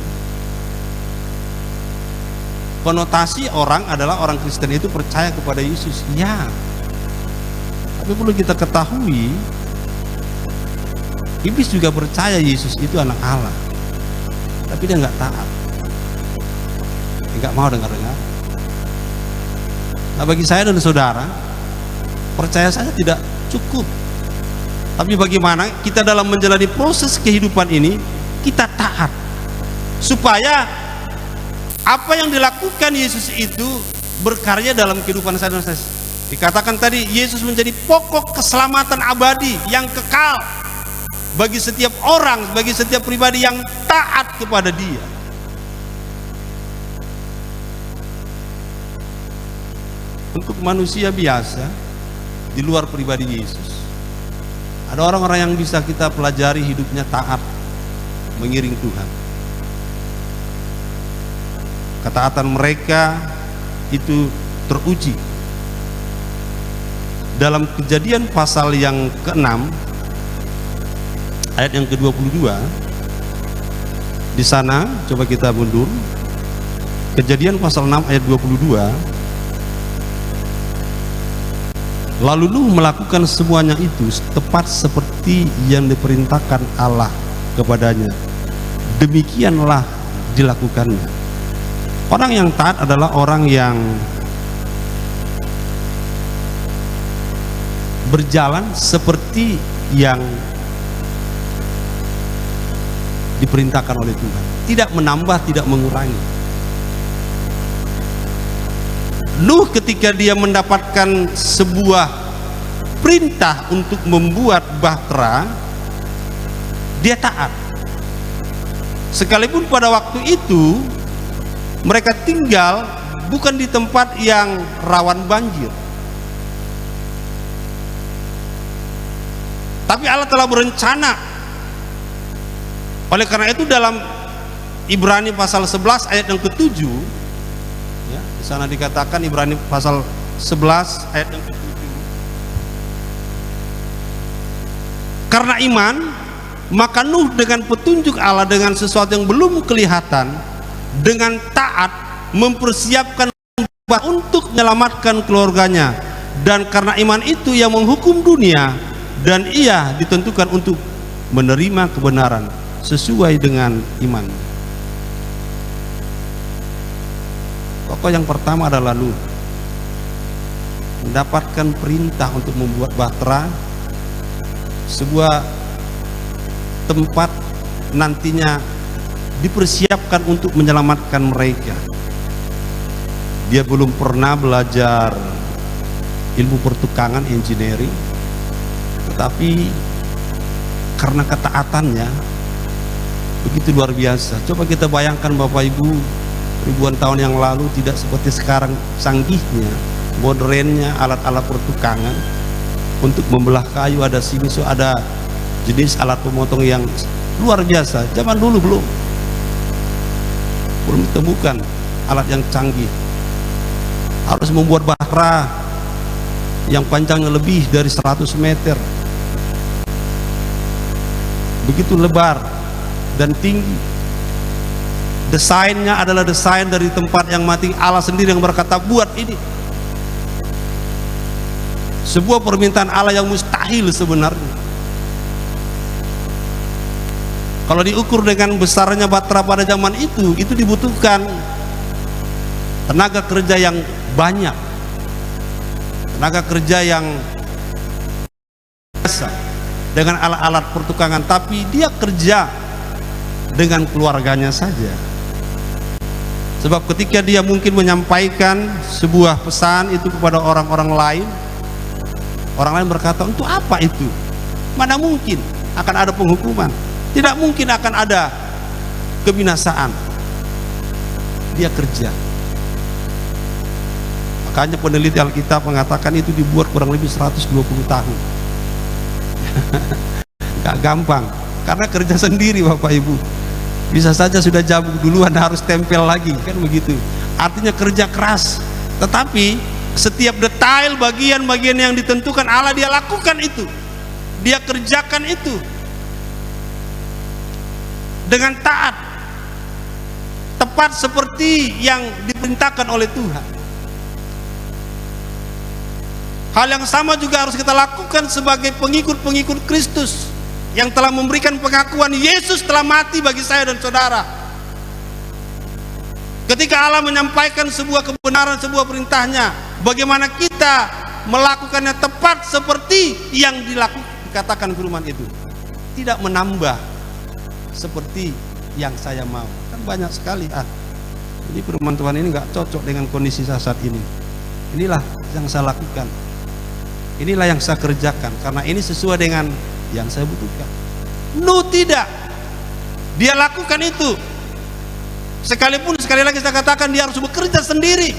Konotasi orang adalah orang Kristen itu percaya kepada Yesus, ya. Tapi perlu kita ketahui, iblis juga percaya Yesus itu anak Allah, tapi dia nggak taat, dia nggak mau dengar-dengar. Nah, bagi saya dan saudara, percaya saja tidak cukup, tapi bagaimana kita dalam menjalani proses kehidupan ini kita taat, supaya apa yang dilakukan Yesus itu berkarya dalam kehidupan saya dan saya. Dikatakan tadi, Yesus menjadi pokok keselamatan abadi yang kekal bagi setiap orang, bagi setiap pribadi yang taat kepada Dia. Untuk manusia biasa di luar pribadi Yesus, ada orang-orang yang bisa kita pelajari hidupnya taat mengiring Tuhan. Ketaatan mereka itu teruji dalam Kejadian pasal yang ke-6 ayat yang ke-22. Di sana coba kita mundur, Kejadian pasal 6 ayat 22. Lalu Nuh melakukan semuanya itu tepat seperti yang diperintahkan Allah kepadanya, demikianlah dilakukannya. Orang yang taat adalah orang yang berjalan seperti yang diperintahkan oleh Tuhan, tidak menambah, tidak mengurangi. Nuh ketika dia mendapatkan sebuah perintah untuk membuat bahtera, dia taat. Sekalipun pada waktu itu mereka tinggal bukan di tempat yang rawan banjir, tapi Allah telah berencana. Oleh karena itu dalam Ibrani pasal 11 ayat yang ke-7, ya, di sana dikatakan, Ibrani pasal 11 ayat yang ke-7, karena iman maka Nuh dengan petunjuk Allah, dengan sesuatu yang belum kelihatan, dengan taat mempersiapkan untuk menyelamatkan keluarganya, dan karena iman itu ia menghukum dunia, dan ia ditentukan untuk menerima kebenaran sesuai dengan iman. Tokoh yang pertama adalah Nuh, mendapatkan perintah untuk membuat bahtera, sebuah tempat nantinya dipersiapkan untuk menyelamatkan mereka. Dia belum pernah belajar ilmu pertukangan, engineering, tetapi karena ketaatannya begitu luar biasa. Coba kita bayangkan Bapak Ibu, ribuan tahun yang lalu tidak seperti sekarang canggihnya, modernnya alat-alat pertukangan. Untuk membelah kayu ada simso, ada jenis alat pemotong yang luar biasa. Zaman dulu belum ditemukan alat yang canggih. Harus membuat bahtera yang panjangnya lebih dari 100 meter, begitu lebar dan tinggi. Desainnya adalah desain dari tempat yang mati. Allah sendiri yang berkata buat ini. Sebuah permintaan Allah yang mustahil sebenarnya. Kalau diukur dengan besarnya bahtera pada zaman itu dibutuhkan tenaga kerja yang banyak, tenaga kerja yang biasa dengan alat-alat pertukangan, tapi dia kerja dengan keluarganya saja. Sebab ketika dia mungkin menyampaikan sebuah pesan itu kepada orang-orang lain, orang lain berkata, untuk apa itu? Mana mungkin akan ada penghukuman, tidak mungkin akan ada kebinasaan. Dia kerja. Makanya peneliti Alkitab mengatakan itu dibuat kurang lebih 120 tahun. Gak gampang, karena kerja sendiri Bapak Ibu. Bisa saja sudah jabuk duluan, harus tempel lagi, kan begitu. Artinya kerja keras. Tetapi setiap detail bagian-bagian yang ditentukan Allah, dia lakukan itu, dia kerjakan itu dengan taat, tepat seperti yang diperintahkan oleh Tuhan. Hal yang sama juga harus kita lakukan sebagai pengikut-pengikut Kristus yang telah memberikan pengakuan Yesus telah mati bagi saya dan saudara. Ketika Allah menyampaikan sebuah kebenaran, sebuah perintahnya, bagaimana kita melakukannya tepat seperti yang dikatakan firman itu, tidak menambah seperti yang saya mau. Kan banyak sekali, ini firman Tuhan ini nggak cocok dengan kondisi saya saat ini. Inilah yang saya lakukan, inilah yang saya kerjakan, karena ini sesuai dengan yang saya butuhkan. Tidak, dia lakukan itu. Sekalipun sekali lagi saya katakan, dia harus bekerja sendiri,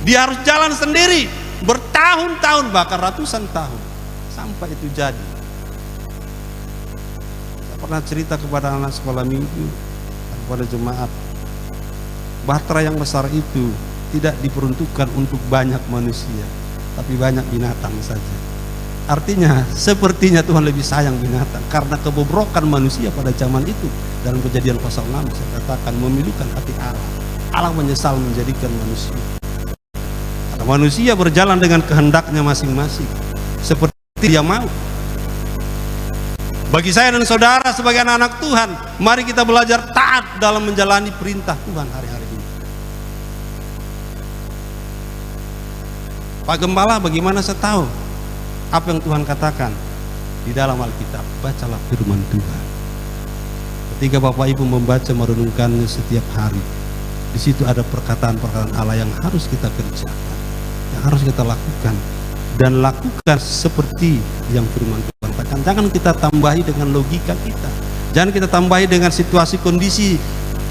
dia harus jalan sendiri bertahun-tahun, bahkan ratusan tahun sampai itu jadi. Saya pernah cerita kepada anak sekolah minggu, kepada jemaat, bahtera yang besar itu tidak diperuntukkan untuk banyak manusia, tapi banyak binatang saja. Artinya sepertinya Tuhan lebih sayang binatang, karena kebobrokan manusia pada zaman itu. Dalam Kejadian pasal 6 saya katakan, memilukan hati Allah. Allah menyesal menjadikan manusia, karena manusia berjalan dengan kehendaknya masing-masing seperti dia mau. Bagi saya dan saudara sebagai anak-anak Tuhan, mari kita belajar taat dalam menjalani perintah Tuhan hari-hari ini. Pak Gembala, bagaimana saya tahu apa yang Tuhan katakan di dalam Alkitab? Bacalah firman Tuhan. Ketika Bapak Ibu membaca, merenungkannya setiap hari, di situ ada perkataan-perkataan Allah yang harus kita kerjakan, yang harus kita lakukan, dan lakukan seperti yang firman Tuhan katakan. Jangan kita tambahi dengan logika kita, jangan kita tambahi dengan situasi, kondisi,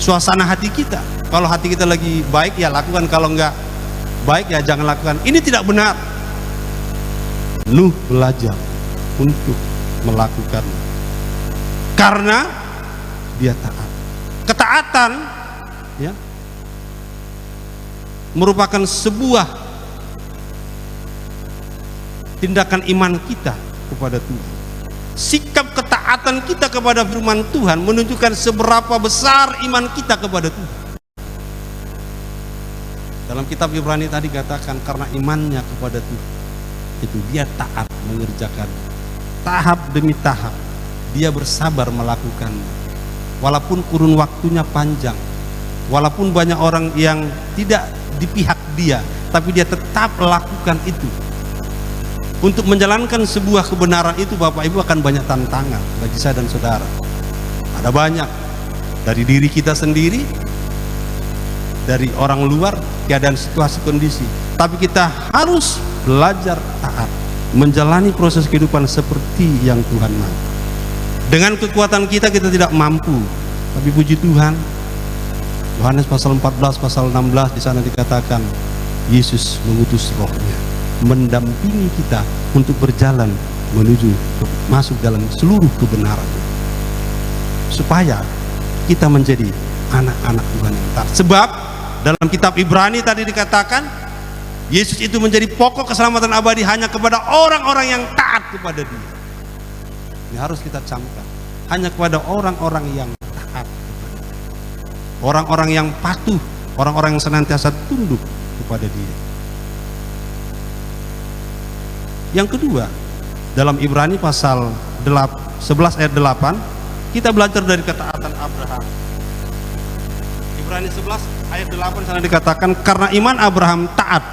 suasana hati kita. Kalau hati kita lagi baik, ya lakukan. Kalau enggak baik, ya jangan lakukan. Ini tidak benar. Nuh belajar untuk melakukan, karena dia taat. Ketaatan, ya, merupakan sebuah tindakan iman kita kepada Tuhan. Sikap ketaatan kita kepada firman Tuhan menunjukkan seberapa besar iman kita kepada Tuhan. Dalam kitab Ibrani tadi katakan, karena imannya kepada Tuhan itu dia taat mengerjakan, tahap demi tahap dia bersabar melakukan, walaupun kurun waktunya panjang, walaupun banyak orang yang tidak di pihak dia, tapi dia tetap lakukan itu. Untuk menjalankan sebuah kebenaran itu, Bapak Ibu, akan banyak tantangan bagi saya dan saudara. Ada banyak, dari diri kita sendiri, dari orang luar, keadaan, situasi, kondisi. Tapi kita harus belajar taat, menjalani proses kehidupan seperti yang Tuhan mau. Dengan kekuatan kita tidak mampu, tapi puji Tuhan, Yohanes pasal 14, pasal 16, di sana dikatakan Yesus mengutus Roh-Nya mendampingi kita untuk berjalan menuju masuk dalam seluruh kebenaran, supaya kita menjadi anak-anak Tuhan yang taat. Sebab dalam kitab Ibrani tadi dikatakan, Yesus itu menjadi pokok keselamatan abadi hanya kepada orang-orang yang taat kepada Dia. Ini harus kita camkan, hanya kepada orang-orang yang taat, orang-orang yang patuh, orang-orang yang senantiasa tunduk kepada Dia. Yang kedua, dalam Ibrani pasal 11 ayat 8, kita belajar dari ketaatan Abraham. Ibrani 11 ayat 8 sana dikatakan, karena iman Abraham taat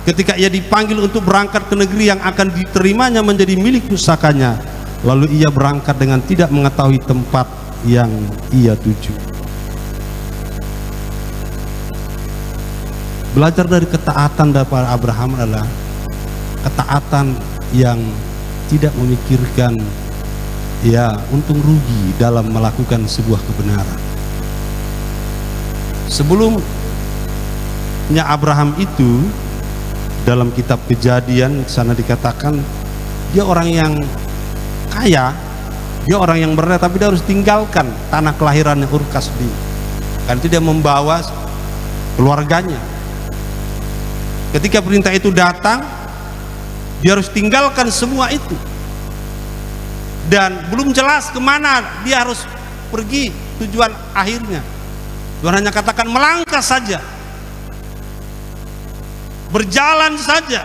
ketika ia dipanggil untuk berangkat ke negeri yang akan diterimanya menjadi milik pusakanya, lalu ia berangkat dengan tidak mengetahui tempat yang ia tuju. Belajar dari ketaatan daripada Abraham adalah ketaatan yang tidak memikirkan untung rugi dalam melakukan sebuah kebenaran. Sebelumnya Abraham itu dalam kitab Kejadian sana dikatakan dia orang yang kaya, dia orang yang berada, tapi dia harus tinggalkan tanah kelahirannya Ur Kasdim. Karena itu dia membawa keluarganya. Ketika perintah itu datang, dia harus tinggalkan semua itu. Dan belum jelas kemana dia harus pergi tujuan akhirnya. Tuhan hanya katakan melangkah saja, berjalan saja,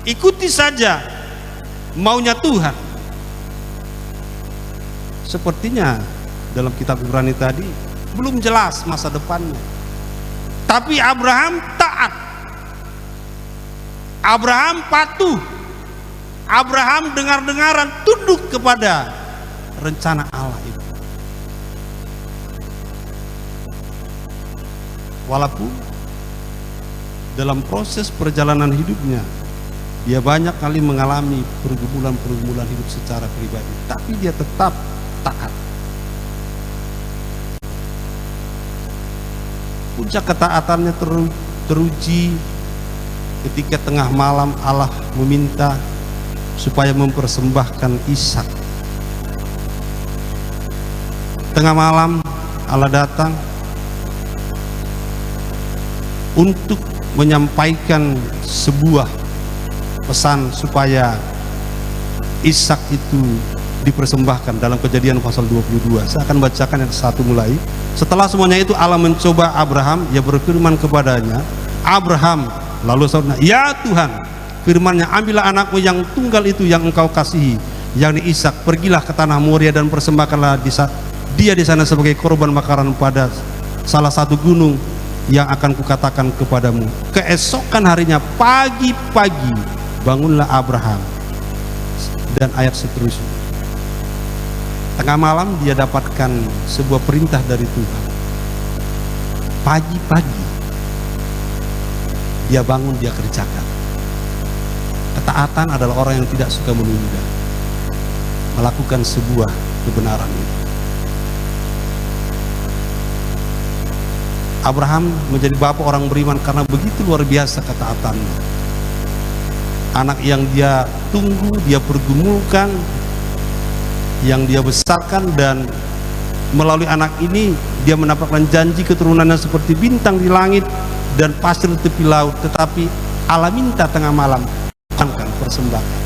ikuti saja maunya Tuhan. Sepertinya dalam kitab Ibrani tadi belum jelas masa depannya, tapi Abraham taat, Abraham patuh, Abraham dengar-dengaran tunduk kepada rencana Allah itu. Walaupun dalam proses perjalanan hidupnya dia banyak kali mengalami pergumulan-pergumulan hidup secara pribadi, tapi dia tetap taat. Puncak ketaatannya teruji ketika tengah malam Allah meminta supaya mempersembahkan Ishak. Tengah malam Allah datang untuk menyampaikan sebuah pesan supaya Ishak itu dipersembahkan dalam Kejadian pasal 22. Saya akan bacakan yang satu mulai. Setelah semuanya itu Allah mencoba Abraham, ia berfirman kepadanya, Abraham, lalu saudara, ya Tuhan, firman-Nya, ambillah anakmu yang tunggal itu yang engkau kasihi, yakni Ishak, pergilah ke tanah Moria dan persembahkanlah dia di sana sebagai korban bakaran pada salah satu gunung yang akan kukatakan kepadamu. Keesokan harinya pagi-pagi bangunlah Abraham, dan ayat seterusnya. Tengah malam dia dapatkan sebuah perintah dari Tuhan. Pagi-pagi dia bangun, dia kerjakan. Ketaatan adalah orang yang tidak suka menunda, melakukan sebuah kebenaran itu. Abraham menjadi bapak orang beriman karena begitu luar biasa ketaatannya. Anak yang dia tunggu, dia pergumulkan, yang dia besarkan, dan melalui anak ini dia mendapatkan janji keturunannya seperti bintang di langit dan pasir di tepi laut. Tetapi Allah minta tengah malam akan persembahkan.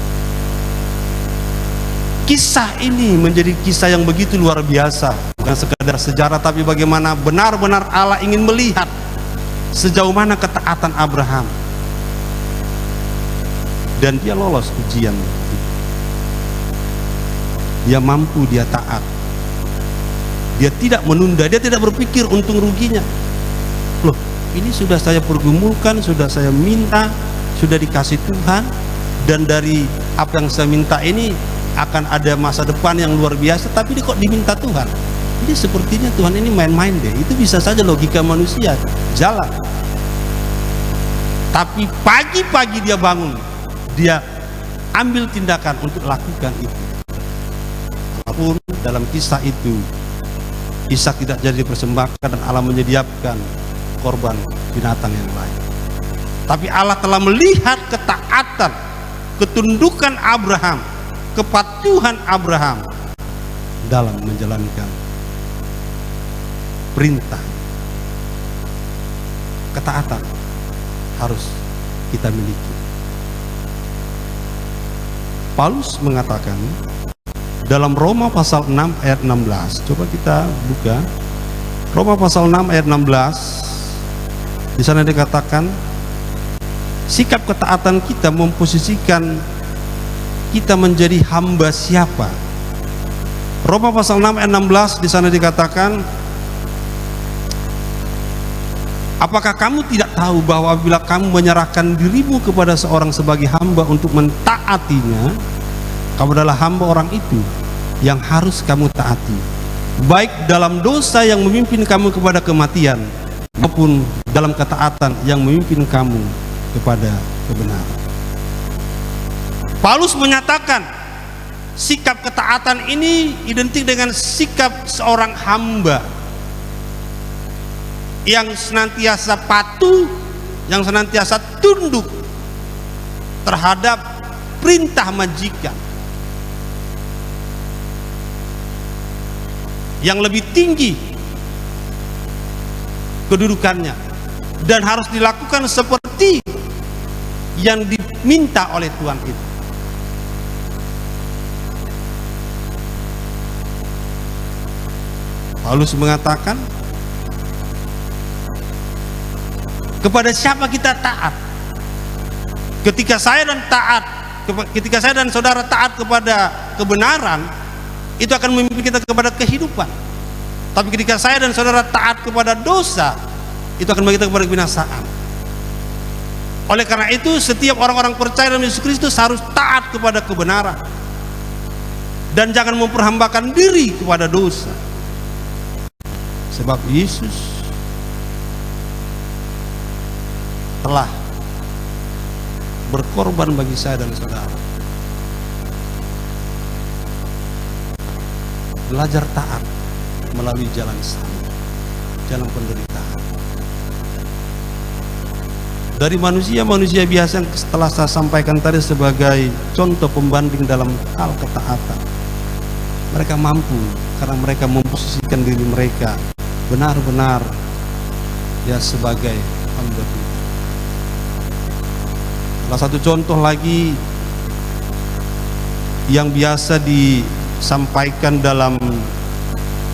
Kisah ini menjadi kisah yang begitu luar biasa, bukan sekadar sejarah, tapi bagaimana benar-benar Allah ingin melihat sejauh mana ketaatan Abraham, dan dia lolos ujian. Dia mampu, dia taat, dia tidak menunda, dia tidak berpikir untung ruginya. Loh, ini sudah saya pergumulkan, sudah saya minta, sudah dikasih Tuhan, dan dari apa yang saya minta ini akan ada masa depan yang luar biasa, tapi ini kok diminta Tuhan. Jadi sepertinya Tuhan ini main-main deh. Itu bisa saja logika manusia jalan. Tapi pagi-pagi dia bangun, dia ambil tindakan untuk lakukan itu. Walaupun dalam kisah itu Ishak tidak jadi dipersembahkan dan Allah menyediakan korban binatang yang lain, tapi Allah telah melihat ketaatan, ketundukan Abraham, kepatuhan Abraham dalam menjalankan perintah. Ketaatan harus kita miliki. Paulus mengatakan dalam Roma pasal 6 ayat 16. Coba kita buka Roma pasal 6 ayat 16. Di sana dikatakan sikap ketaatan kita memposisikan kita menjadi hamba siapa. Roma pasal 6 ayat 16 di sana dikatakan, apakah kamu tidak tahu bahwa apabila kamu menyerahkan dirimu kepada seorang sebagai hamba untuk mentaatinya, kamu adalah hamba orang itu yang harus kamu taati, baik dalam dosa yang memimpin kamu kepada kematian maupun dalam ketaatan yang memimpin kamu kepada kebenaran. Paulus menyatakan sikap ketaatan ini identik dengan sikap seorang hamba yang senantiasa patuh, yang senantiasa tunduk terhadap perintah majikan yang lebih tinggi kedudukannya dan harus dilakukan seperti yang diminta oleh Tuhan itu. Paulus mengatakan, kepada siapa kita taat? Ketika saya dan saudara taat kepada kebenaran, itu akan memimpin kita kepada kehidupan. Tapi ketika saya dan saudara taat kepada dosa, itu akan membawa kita kepada kebinasaan. Oleh karena itu, setiap orang-orang percaya dalam Yesus Kristus harus taat kepada kebenaran dan jangan memperhambakan diri kepada dosa. Sebab Yesus telah berkorban bagi saya dan saudara. Belajar taat melalui jalan salib, jalan penderitaan. Dari manusia biasa yang setelah saya sampaikan tadi sebagai contoh pembanding dalam hal ketaatan, mereka mampu karena mereka memposisikan diri mereka benar-benar ya sebagai hamba Tuhan. Salah satu contoh lagi yang biasa disampaikan dalam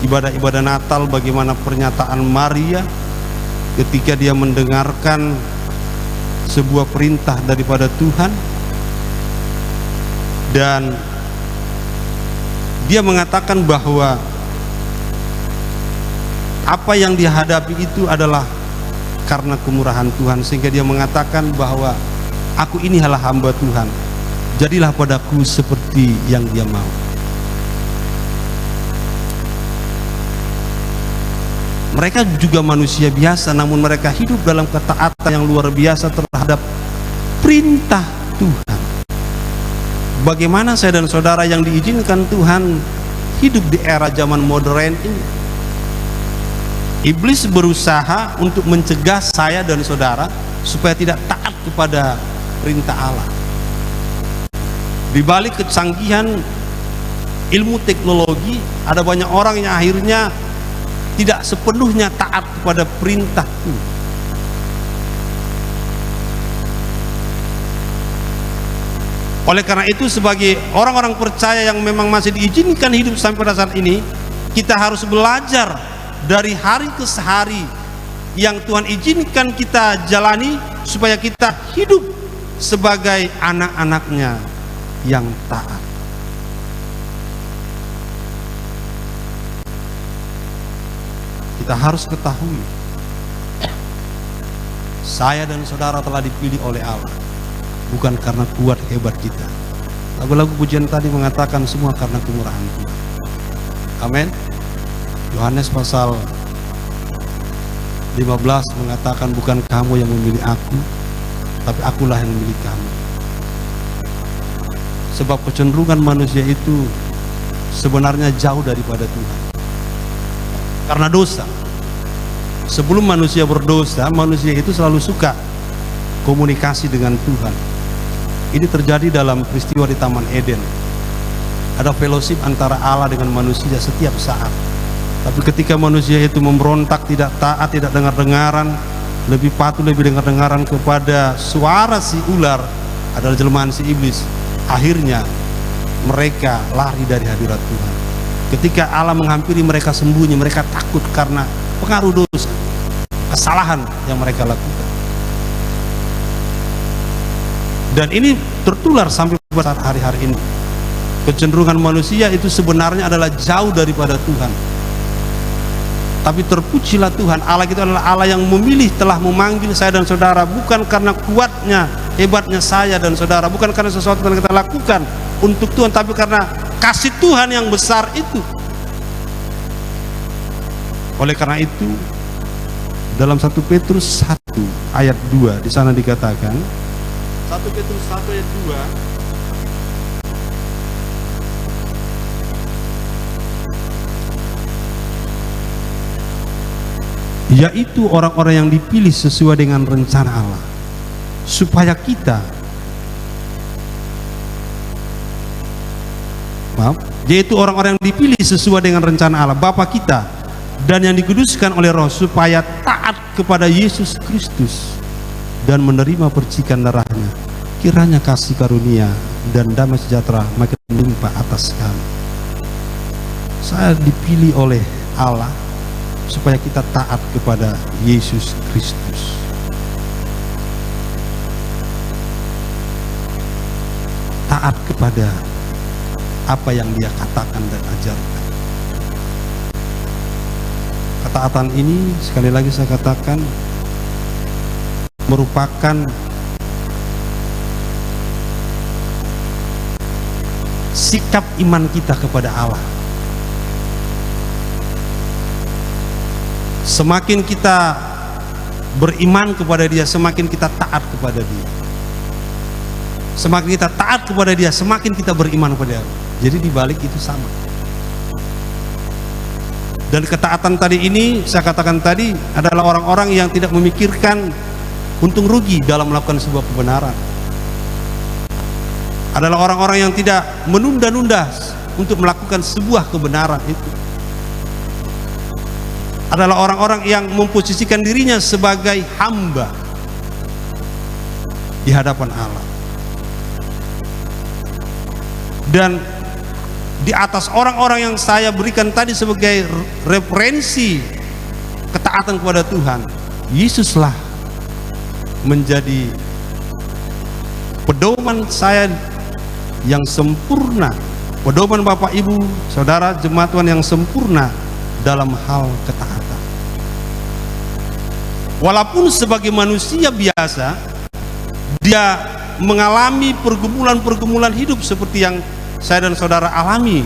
ibadah-ibadah Natal, bagaimana pernyataan Maria ketika dia mendengarkan sebuah perintah daripada Tuhan dan dia mengatakan bahwa apa yang dihadapi itu adalah karena kemurahan Tuhan, sehingga dia mengatakan bahwa aku ini adalah hamba Tuhan, jadilah padaku seperti yang dia mau. Mereka juga manusia biasa, namun mereka hidup dalam ketaatan yang luar biasa terhadap perintah Tuhan. Bagaimana saya dan saudara yang diizinkan Tuhan hidup di era zaman modern ini? Iblis berusaha untuk mencegah saya dan saudara supaya tidak taat kepada perintah Allah. Di balik kecanggihan ilmu teknologi, ada banyak orang yang akhirnya tidak sepenuhnya taat kepada perintah Tuhan. Oleh karena itu, sebagai orang-orang percaya yang memang masih diizinkan hidup sampai pada saat ini, kita harus belajar dari hari ke hari yang Tuhan izinkan kita jalani supaya kita hidup sebagai anak-anaknya yang taat. Kita harus ketahui, saya dan saudara telah dipilih oleh Allah, bukan karena kuat hebat kita. Lagu-lagu pujian tadi mengatakan semua karena kemurahan Tuhan. Amin. Yohanes pasal 15 mengatakan, bukan kamu yang memilih aku, tapi akulah yang memilih kamu. Sebab kecenderungan manusia itu sebenarnya jauh daripada Tuhan karena dosa. Sebelum manusia berdosa, manusia itu selalu suka komunikasi dengan Tuhan. Ini terjadi dalam peristiwa di Taman Eden. Ada fellowship antara Allah dengan manusia setiap saat. Tapi ketika manusia itu memberontak, tidak taat, tidak dengar-dengaran, lebih patuh, lebih dengar-dengaran kepada suara si ular, adalah jelmaan si iblis, akhirnya mereka lari dari hadirat Tuhan. Ketika Allah menghampiri mereka sembunyi, mereka takut karena pengaruh dosa, kesalahan yang mereka lakukan. Dan ini tertular sampai pada hari-hari ini. Kecenderungan manusia itu sebenarnya adalah jauh daripada Tuhan. Tapi terpujilah Tuhan, Allah itu adalah Allah yang memilih, telah memanggil saya dan saudara, bukan karena kuatnya, hebatnya saya dan saudara, bukan karena sesuatu yang kita lakukan untuk Tuhan, tapi karena kasih Tuhan yang besar itu. Oleh karena itu, Dalam 1 Petrus 1 ayat 2 di sana dikatakan, 1 Petrus 1 ayat 2, yaitu orang-orang yang dipilih sesuai dengan rencana Allah, supaya kita, yaitu orang-orang yang dipilih sesuai dengan rencana Allah Bapa kita, dan yang dikuduskan oleh Roh, supaya taat kepada Yesus Kristus dan menerima percikan darahnya. Kiranya kasih karunia dan damai sejahtera makin melimpah atas kami. Saya dipilih oleh Allah supaya kita taat kepada Yesus Kristus. Taat kepada apa yang Dia katakan dan ajarkan. Ketaatan ini, sekali lagi saya katakan, merupakan sikap iman kita kepada Allah. Semakin kita beriman kepada Dia, semakin kita taat kepada Dia. Semakin kita taat kepada Dia, semakin kita beriman kepada Dia. Jadi dibalik itu sama. Dan ketaatan tadi ini, saya katakan tadi, adalah orang-orang yang tidak memikirkan untung rugi dalam melakukan sebuah kebenaran. Adalah orang-orang yang tidak menunda-nunda untuk melakukan sebuah kebenaran itu. Adalah orang-orang yang memposisikan dirinya sebagai hamba di hadapan Allah. Dan di atas orang-orang yang saya berikan tadi sebagai referensi ketaatan kepada Tuhan, Yesuslah menjadi pedoman saya yang sempurna, pedoman Bapak Ibu Saudara jemaat Tuhan yang sempurna dalam hal ketaatan. Walaupun sebagai manusia biasa dia mengalami pergumulan-pergumulan hidup seperti yang saya dan saudara alami.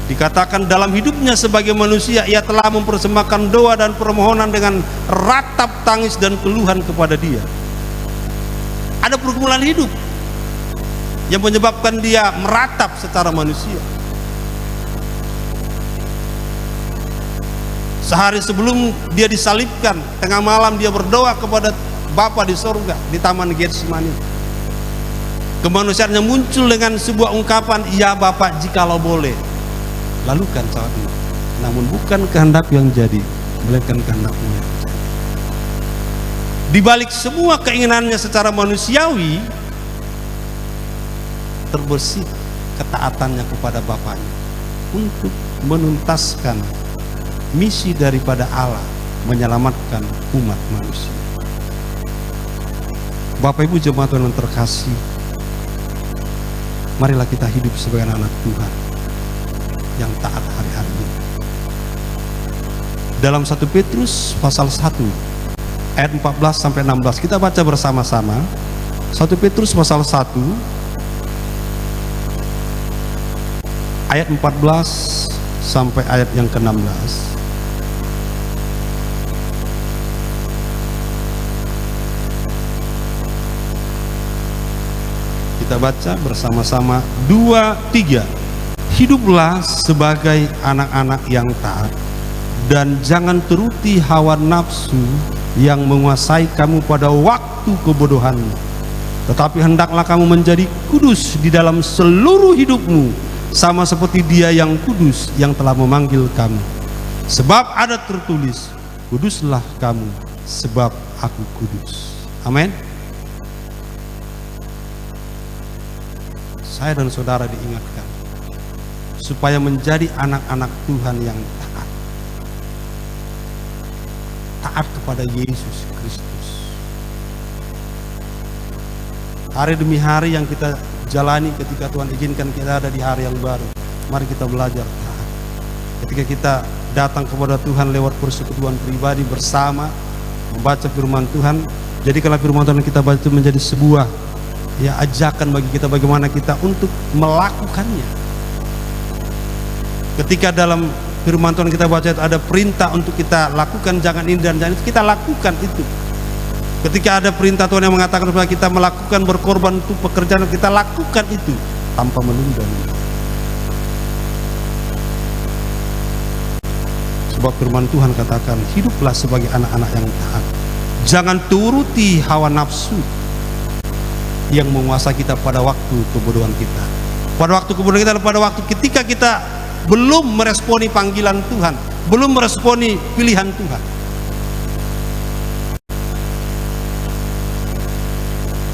Dikatakan dalam hidupnya sebagai manusia ia telah mempersembahkan doa dan permohonan dengan ratap tangis dan keluhan kepada Dia. Ada pergumulan hidup yang menyebabkan dia meratap secara manusia. Sehari sebelum dia disalibkan, tengah malam dia berdoa kepada Bapa di sorga di Taman Getsemani. Kemanusiaannya muncul dengan sebuah ungkapan, "Ya Bapa, jikalau boleh, lalukan saat ini. Namun bukan kehendak yang jadi, melainkan kehendak-Mu yang jadi." Di balik semua keinginannya secara manusiawi, terbersih ketaatannya kepada Bapaknya untuk menuntaskan misi daripada Allah menyelamatkan umat manusia. Bapak Ibu jemaat Tuhan yang terkasih, marilah kita hidup sebagai anak Tuhan yang taat hari-hari ini. Dalam 1 Petrus pasal 1 ayat 14 sampai 16 kita baca bersama-sama. 1 Petrus pasal 1 ayat 14 sampai ayat yang ke-16. Kita baca bersama-sama 2, 3. Hiduplah sebagai anak-anak yang taat, dan jangan turuti hawa nafsu yang menguasai kamu pada waktu kebodohanmu. Tetapi hendaklah kamu menjadi kudus di dalam seluruh hidupmu, sama seperti Dia yang kudus yang telah memanggil kamu. Sebab ada tertulis, kuduslah kamu sebab aku kudus. Amin. Saya dan saudara diingatkan supaya menjadi anak-anak Tuhan yang taat. Taat kepada Yesus Kristus. Hari demi hari yang kita jalani ketika Tuhan izinkan kita ada di hari yang baru, mari kita belajar taat. Ketika kita datang kepada Tuhan lewat persekutuan pribadi bersama membaca firman Tuhan, jadikanlah firman Tuhan yang kita baca itu menjadi sebuah ajakan bagi kita bagaimana kita untuk melakukannya. Ketika dalam firman Tuhan kita baca itu ada perintah untuk kita lakukan, jangan ini dan jangan itu, kita lakukan itu. Ketika ada perintah Tuhan yang mengatakan supaya kita melakukan berkorban untuk pekerjaan, kita lakukan itu tanpa menunda. Sebab firman Tuhan katakan, hiduplah sebagai anak-anak yang taat. Jangan turuti hawa nafsu yang menguasai kita pada waktu kebodohan kita. Pada waktu kebodohan kita, pada waktu ketika kita belum meresponi panggilan Tuhan, belum meresponi pilihan Tuhan.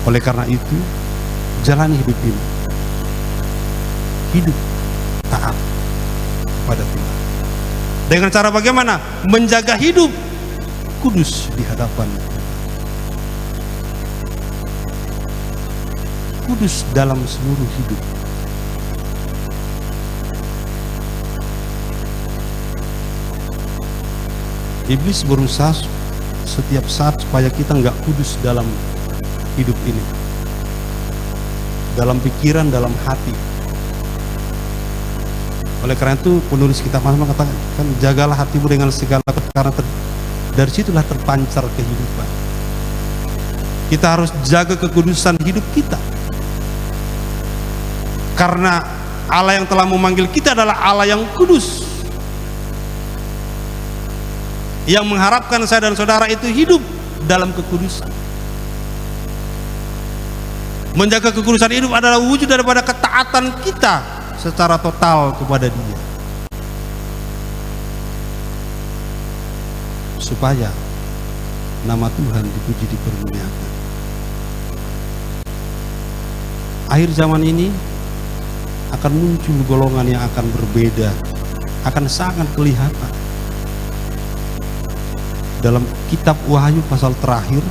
Oleh karena itu, jalani hidup ini, hidup taat pada Tuhan. Dengan cara bagaimana? Menjaga hidup kudus di hadapan Tuhan. Kudus dalam seluruh hidup. Iblis berusaha setiap saat supaya kita nggak kudus dalam hidup ini, dalam pikiran, dalam hati. Oleh karena itu penulis kitab Mazmur katakan, jagalah hatimu dengan segala karena dari situlah terpancar kehidupan. Kita harus jaga kekudusan hidup kita, karena Allah yang telah memanggil kita adalah Allah yang kudus, yang mengharapkan saya dan saudara itu hidup dalam kekudusan. Menjaga kekudusan hidup adalah wujud daripada ketaatan kita secara total kepada Dia, supaya nama Tuhan dipuji, dipermuliakan. Akhir zaman ini akan muncul golongan yang akan berbeda, akan sangat kelihatan. Dalam kitab Wahyu pasal terakhir,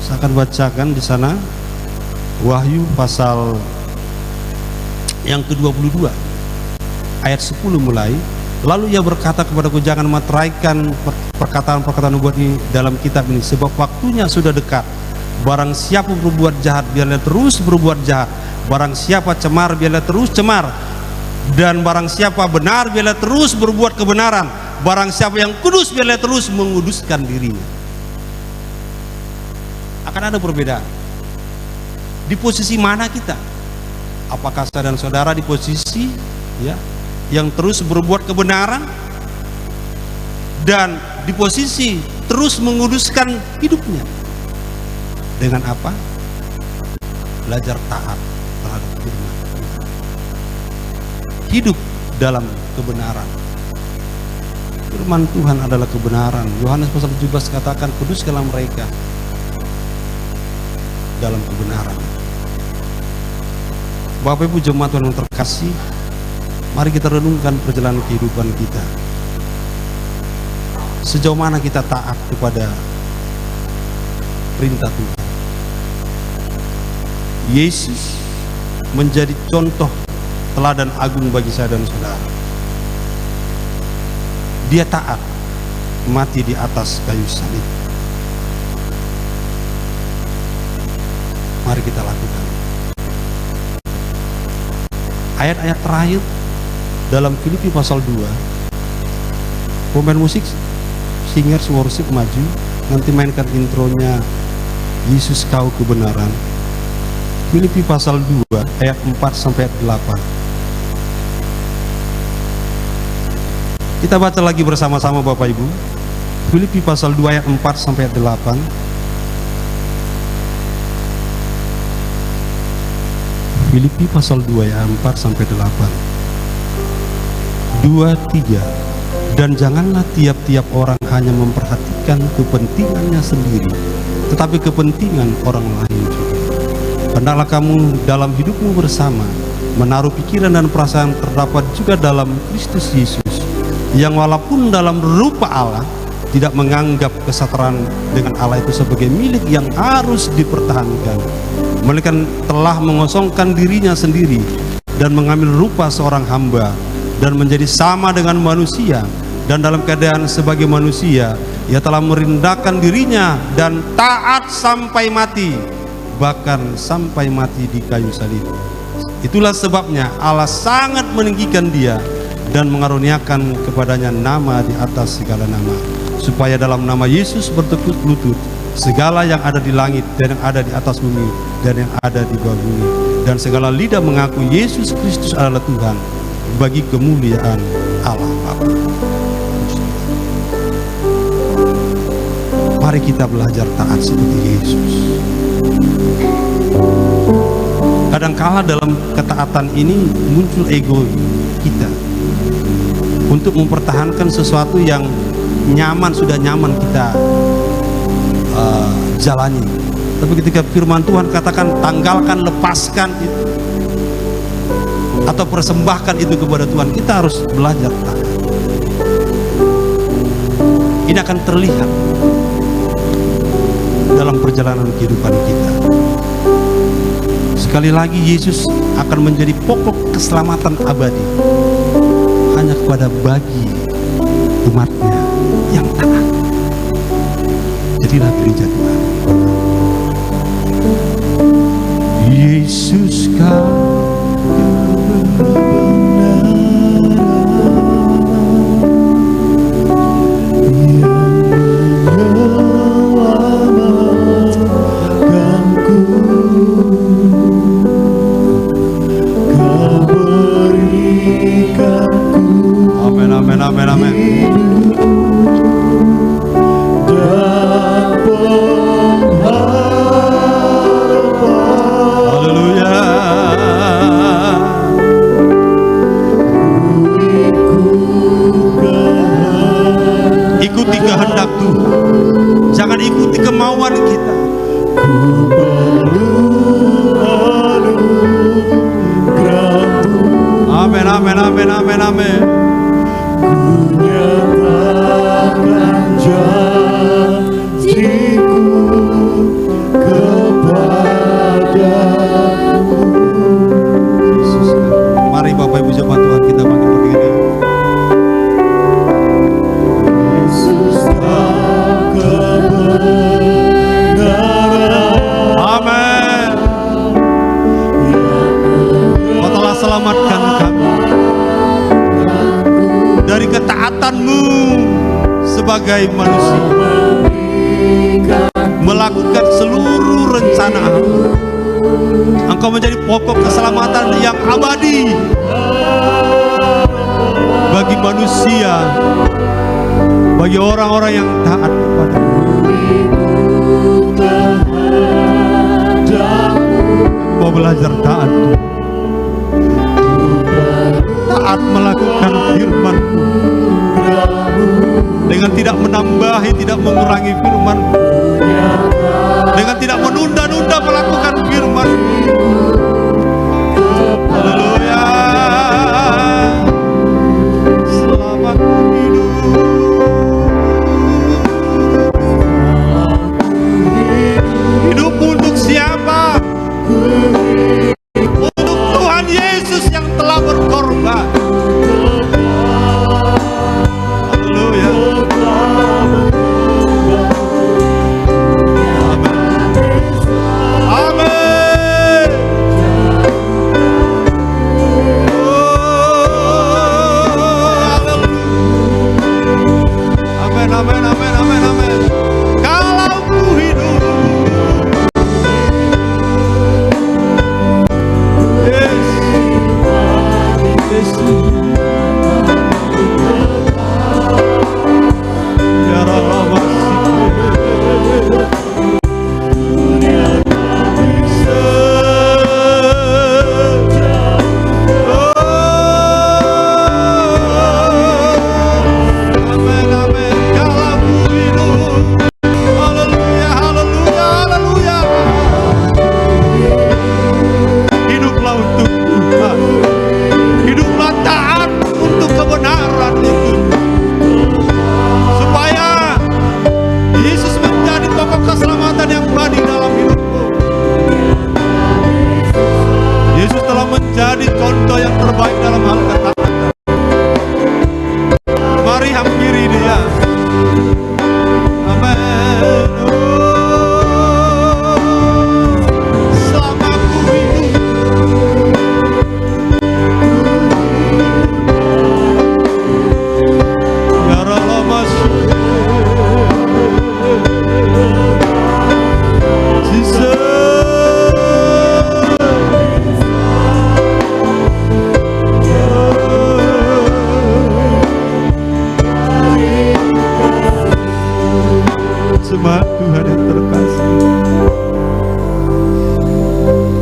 saya akan bacakan di sana. Wahyu pasal yang ke-22 ayat 10 mulai. Lalu ia berkata kepadaku, jangan meteraikan perkataan-perkataan nubuat ini dalam kitab ini, sebab waktunya sudah dekat. Barang siapa berbuat jahat, biarlah terus berbuat jahat. Barang siapa cemar, biarlah terus cemar. Dan barang siapa benar, biarlah terus berbuat kebenaran. Barang siapa yang kudus, biarlah terus menguduskan dirinya. Akan ada perbedaan. Di posisi mana kita? Apakah saya dan saudara di posisi yang terus berbuat kebenaran dan di posisi terus menguduskan hidupnya? Dengan apa? Belajar taat terhadap firman Tuhan. Hidup dalam kebenaran. Firman Tuhan adalah kebenaran. Yohanes pasal 17 katakan, kuduskanlah mereka dalam kebenaran. Bapak Ibu jemaat Tuhan yang terkasih, mari kita renungkan perjalanan kehidupan kita. Sejauh mana kita taat kepada perintah Tuhan. Yesus menjadi contoh teladan agung bagi saya dan saudara. Dia taat, mati di atas kayu salib. Mari kita lakukan. Ayat-ayat terakhir dalam Filipi pasal 2, pemain musik Singers Worship maju, nanti mainkan intronya Yesus Kau Kebenaran. Filipi pasal 2 ayat 4 sampai 8. Kita baca lagi bersama-sama Bapak Ibu. Filipi pasal 2 ayat 4 sampai 8. Filipi pasal 2 ayat 4 sampai 8. 2, 3. Dan janganlah tiap-tiap orang hanya memperhatikan kepentingannya sendiri, tetapi kepentingan orang lain juga. Hendaklah kamu dalam hidupmu bersama menaruh pikiran dan perasaan terdapat juga dalam Kristus Yesus, yang walaupun dalam rupa Allah tidak menganggap kesetaraan dengan Allah itu sebagai milik yang harus dipertahankan, melainkan telah mengosongkan dirinya sendiri dan mengambil rupa seorang hamba dan menjadi sama dengan manusia, dan dalam keadaan sebagai manusia ia telah merendahkan dirinya dan taat sampai mati, bahkan sampai mati di kayu salib. Itulah sebabnya Allah sangat meninggikan dia dan mengaruniakan kepadanya nama di atas segala nama, supaya dalam nama Yesus bertekuk lutut segala yang ada di langit dan yang ada di atas bumi dan yang ada di bawah bumi, dan segala lidah mengaku Yesus Kristus adalah Tuhan, bagi kemuliaan Allah Bapa. Mari kita belajar taat seperti Yesus. Kadangkala dalam ketaatan ini muncul ego kita untuk mempertahankan sesuatu yang nyaman, sudah nyaman kita jalani. Tapi ketika firman Tuhan katakan tanggalkan, lepaskan itu, atau persembahkan itu kepada Tuhan, kita harus belajar taat. Ini akan terlihat dalam perjalanan kehidupan kita. Sekali lagi, Yesus akan menjadi pokok keselamatan abadi hanya kepada bagi umatnya yang taat. Jadilah gereja Tuhan. Yesus kau sebagai manusia melakukan seluruh rencana Engkau menjadi pokok keselamatan yang abadi bagi manusia, bagi orang-orang yang taat kepada-Mu. Mau belajar taat, taat melakukan firman-Mu dengan tidak menambahi, tidak mengurangi firman-Mu, dengan tidak menunda-nunda melakukan firman-Mu. Haleluya. Selamat hidup. Hidup untuk siapa? Untuk Tuhan Yesus yang telah berkorban. Amin.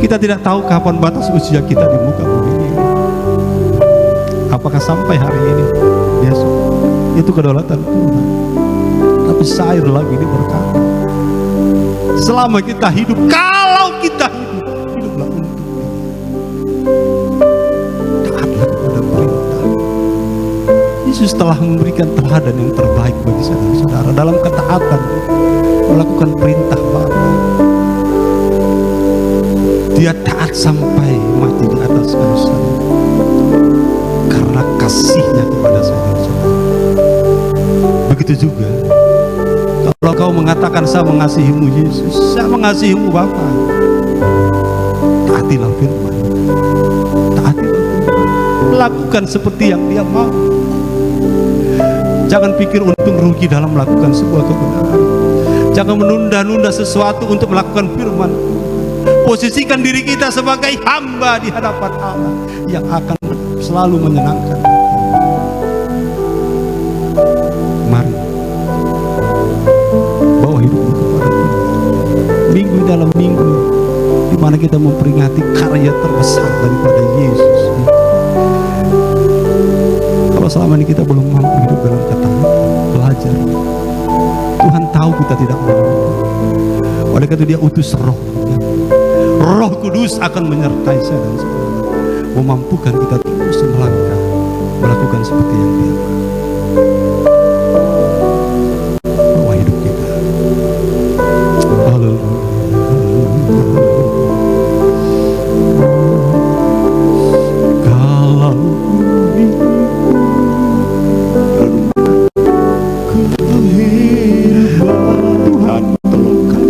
Kita tidak tahu kapan batas usia kita di muka bumi ini. Apakah sampai hari ini, besok? Itu kedaulatan Tuhan. Tapi Syair lagi ini berkata, selama kita hidup, kalau kita hidup, hiduplah untuk Dia. Taatlah kepada perintah. Yesus telah memberikan teladan yang terbaik bagi saudara-saudara dalam ketaatan melakukan perintah Bapa. Dia taat sampai mati di atas kayu salib karena kasihnya kepada saudara-saudara. Begitu juga kalau kau mengatakan saya mengasihimu Yesus, saya mengasihimu Bapa, taatilah firman, taatilah firman, lakukan seperti yang Dia mau. Jangan pikir untung rugi dalam melakukan sebuah kebenaran. Jangan menunda-nunda sesuatu untuk melakukan firman. Posisikan diri kita sebagai hamba di hadapan Allah yang akan selalu menyenangkan. Mari bawa hidupmu kepada Tuhan. Minggu dalam minggu di mana kita memperingati karya terbesar daripada Yesus. Kalau selama ini kita belum mampu hidup dalam ketaatan, belajar. Tuhan tahu kita tidak mampu. Oleh karena itu Dia utus Roh-Nya. Roh Kudus akan menyertai saya dan saudara, memampukan kita terus melangkah, melakukan seperti yang Dia mau. Bawa hidup kita. Haleluya. Kalau Tuhan tolongkan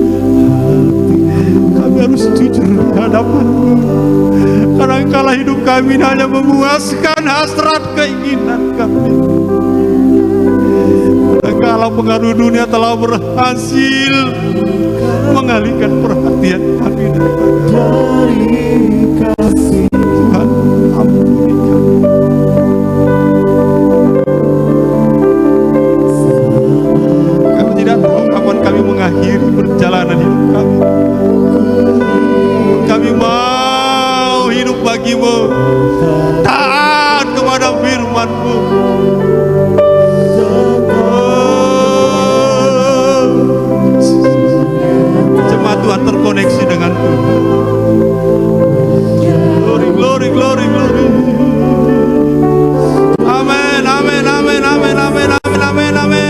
kami harus jujur di hadapan-Mu. Kadangkala hidup kami hanya memuaskan hasrat keinginan kami. Kadangkala pengaruh dunia telah berhasil mengalihkan perhatian kami dari kasih Tuhan. Ampuni kami. Kami tidak tahu kapan kami mengakhiri perjalanan hidup kami. Kami mau hidup bagi-Mu, taat kepada firman-Mu. Jemaat Tuhan terkoneksi dengan Tuhan. Glory, glory, glory, glory. Amin, amin, amin, amin, amin, amin, amin, amin.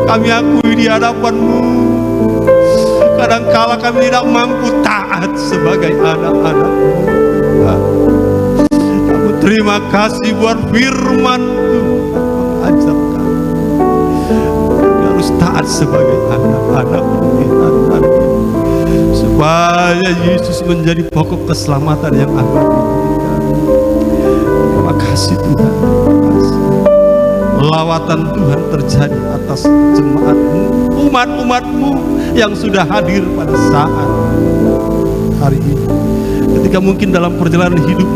Kami akui di hadapan-Mu, kadangkala kami tidak mampu taat sebagai anak-anak-Mu. Namun terima kasih buat firman-Mu mengajar kami harus taat sebagai anak-anak-Mu, supaya Yesus menjadi pokok keselamatan yang akan diberikan. Terima kasih Tuhan, terima kasih. Lawatan Tuhan terjadi atas jemaat-Mu, umat-umat-Mu yang sudah hadir pada saat hari ini. Ketika mungkin dalam perjalanan hidup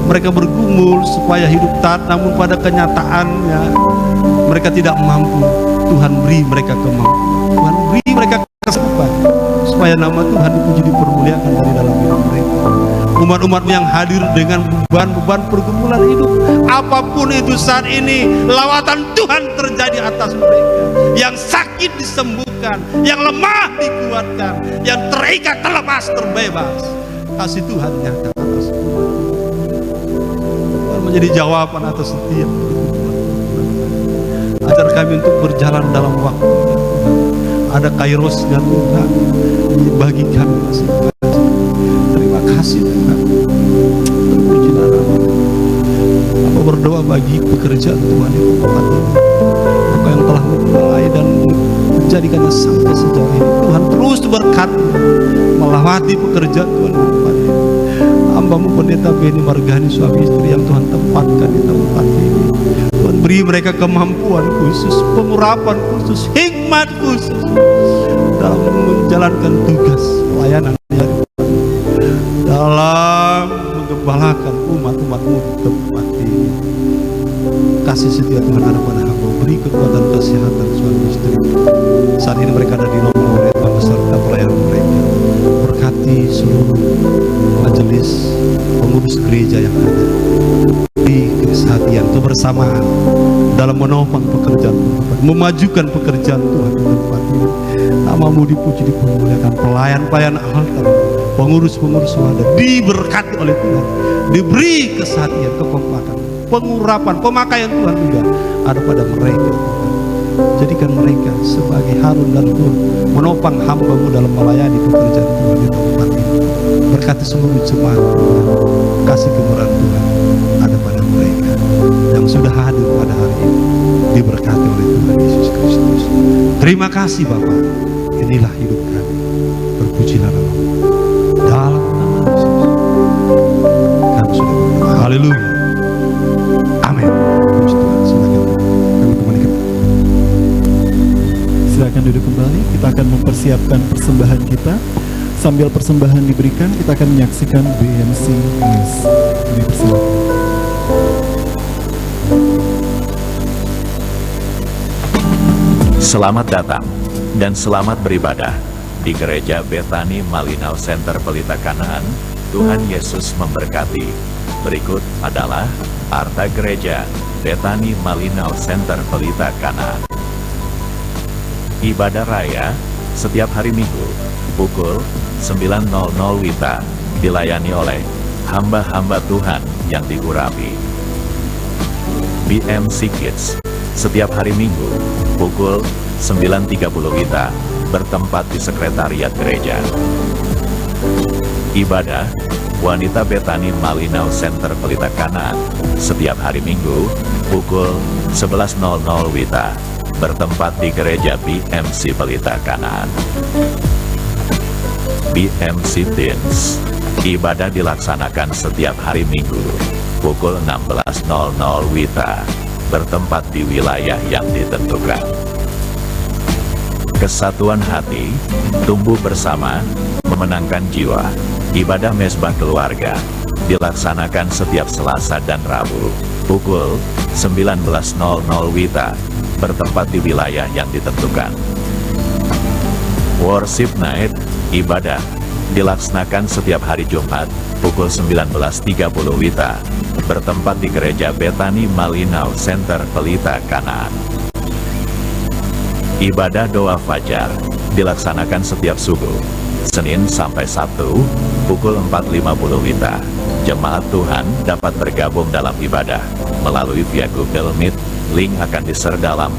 mereka bergumul supaya hidup taat, namun pada kenyataannya mereka tidak mampu. Tuhan beri mereka kemampuan, Tuhan beri mereka kesempatan supaya nama Tuhan dipuji dipermuliakan dari dalam hidup mereka. Umat-umat yang hadir dengan beban-beban pergumulan hidup, apapun itu saat ini, lawatan Tuhan terjadi atas mereka. Yang sakit disembuhkan, yang lemah dikuatkan, yang terikat terlepas terbebas. Kasih Tuhan nyata atas umat. Tuhan menjadi jawaban atas setiap pergumulan. Ajar kami untuk berjalan dalam waktu Tuhan. Ada kairosnya Tuhan bagi kami masing-masing. Terima kasih Tuhan. Terpujilah nama-Mu. Apa berdoa bagi pekerjaan Tuhan di tempat ini. Apa yang telah memulai dan menjadikannya sampai sejauh ini. Tuhan terus berkati melawati pekerjaan Tuhan di tempat ini. Hamba-Mu Pendeta Beni Margani suami istri yang Tuhan tempatkan di tempat ini. Tuhan beri mereka kemampuan khusus, pengurapan khusus, hikmat khusus dalam menjalankan tugas pelayanan dalam menggembalakan umat-umat-Mu di tempat ini. Kasih setia Tuhan ada pada hamba, beri kekuatan kesehatan suami istri. Saat ini mereka ada di nomor beserta pelayanan mereka. Berkati seluruh majelis pengurus gereja yang ada. Beri kesehatian, kebersamaan dalam menopang pekerjaan Tuhan, memajukan pekerjaan Tuhan di tempat ini. Nama-Mu dipuji dipermuliakan, pelayan-pelayan altar, pengurus-pengurus wadah diberkati oleh Tuhan, diberi kesehatian, kekompakan, pengurapan, pemakaian Tuhan juga ada pada mereka Tuhan. Jadikan mereka sebagai Harun dan Hur menopang hamba-Mu dalam melayani pekerjaan Tuhan di tempat ini. Berkati seluruh jemaat Tuhan, kasih kemurahan Tuhan ada pada mereka yang sudah hadir pada hari ini, diberkati oleh Tuhan Yesus Kristus. Terima kasih Bapa, inilah hidup kami, terpujilah nama-Mu. Dalam nama Yesus kami sudah berdoa. Haleluya, amin. Puji Tuhan. Silakan kami kembali. Silakan duduk kembali. Kita akan mempersiapkan persembahan kita. Sambil persembahan diberikan, kita akan menyaksikan BMC News. Kami persilakan. Selamat datang dan selamat beribadah di Gereja Bethany Malinau Center Pelita Kanaan. Tuhan Yesus memberkati. Berikut adalah Arta Gereja Bethany Malinau Center Pelita Kanaan. Ibadah Raya setiap hari Minggu pukul 9.00 WITA dilayani oleh hamba-hamba Tuhan yang diurapi. BMC Kids setiap hari Minggu pukul 9.30 WITA bertempat di sekretariat gereja. Ibadah Wanita Bethany Malinau Center Pelita Kanaan setiap hari Minggu pukul 11.00 WITA bertempat di gereja BMC Pelita Kanaan. BMC Teens ibadah dilaksanakan setiap hari Minggu pukul 16.00 WITA bertempat di wilayah yang ditentukan. Kesatuan hati, tumbuh bersama, memenangkan jiwa. Ibadah Mezbah Keluarga dilaksanakan setiap Selasa dan Rabu pukul 19.00 WITA bertempat di wilayah yang ditentukan. Worship Night ibadah dilaksanakan setiap hari Jumat pukul 19.30 WITA bertempat di Gereja Bethany Malinau Center Pelita Kanaan. Ibadah doa fajar dilaksanakan setiap subuh Senin sampai Sabtu pukul 4.50 WITA. Jemaat Tuhan dapat bergabung dalam ibadah melalui via Google Meet. Link akan di-share dalam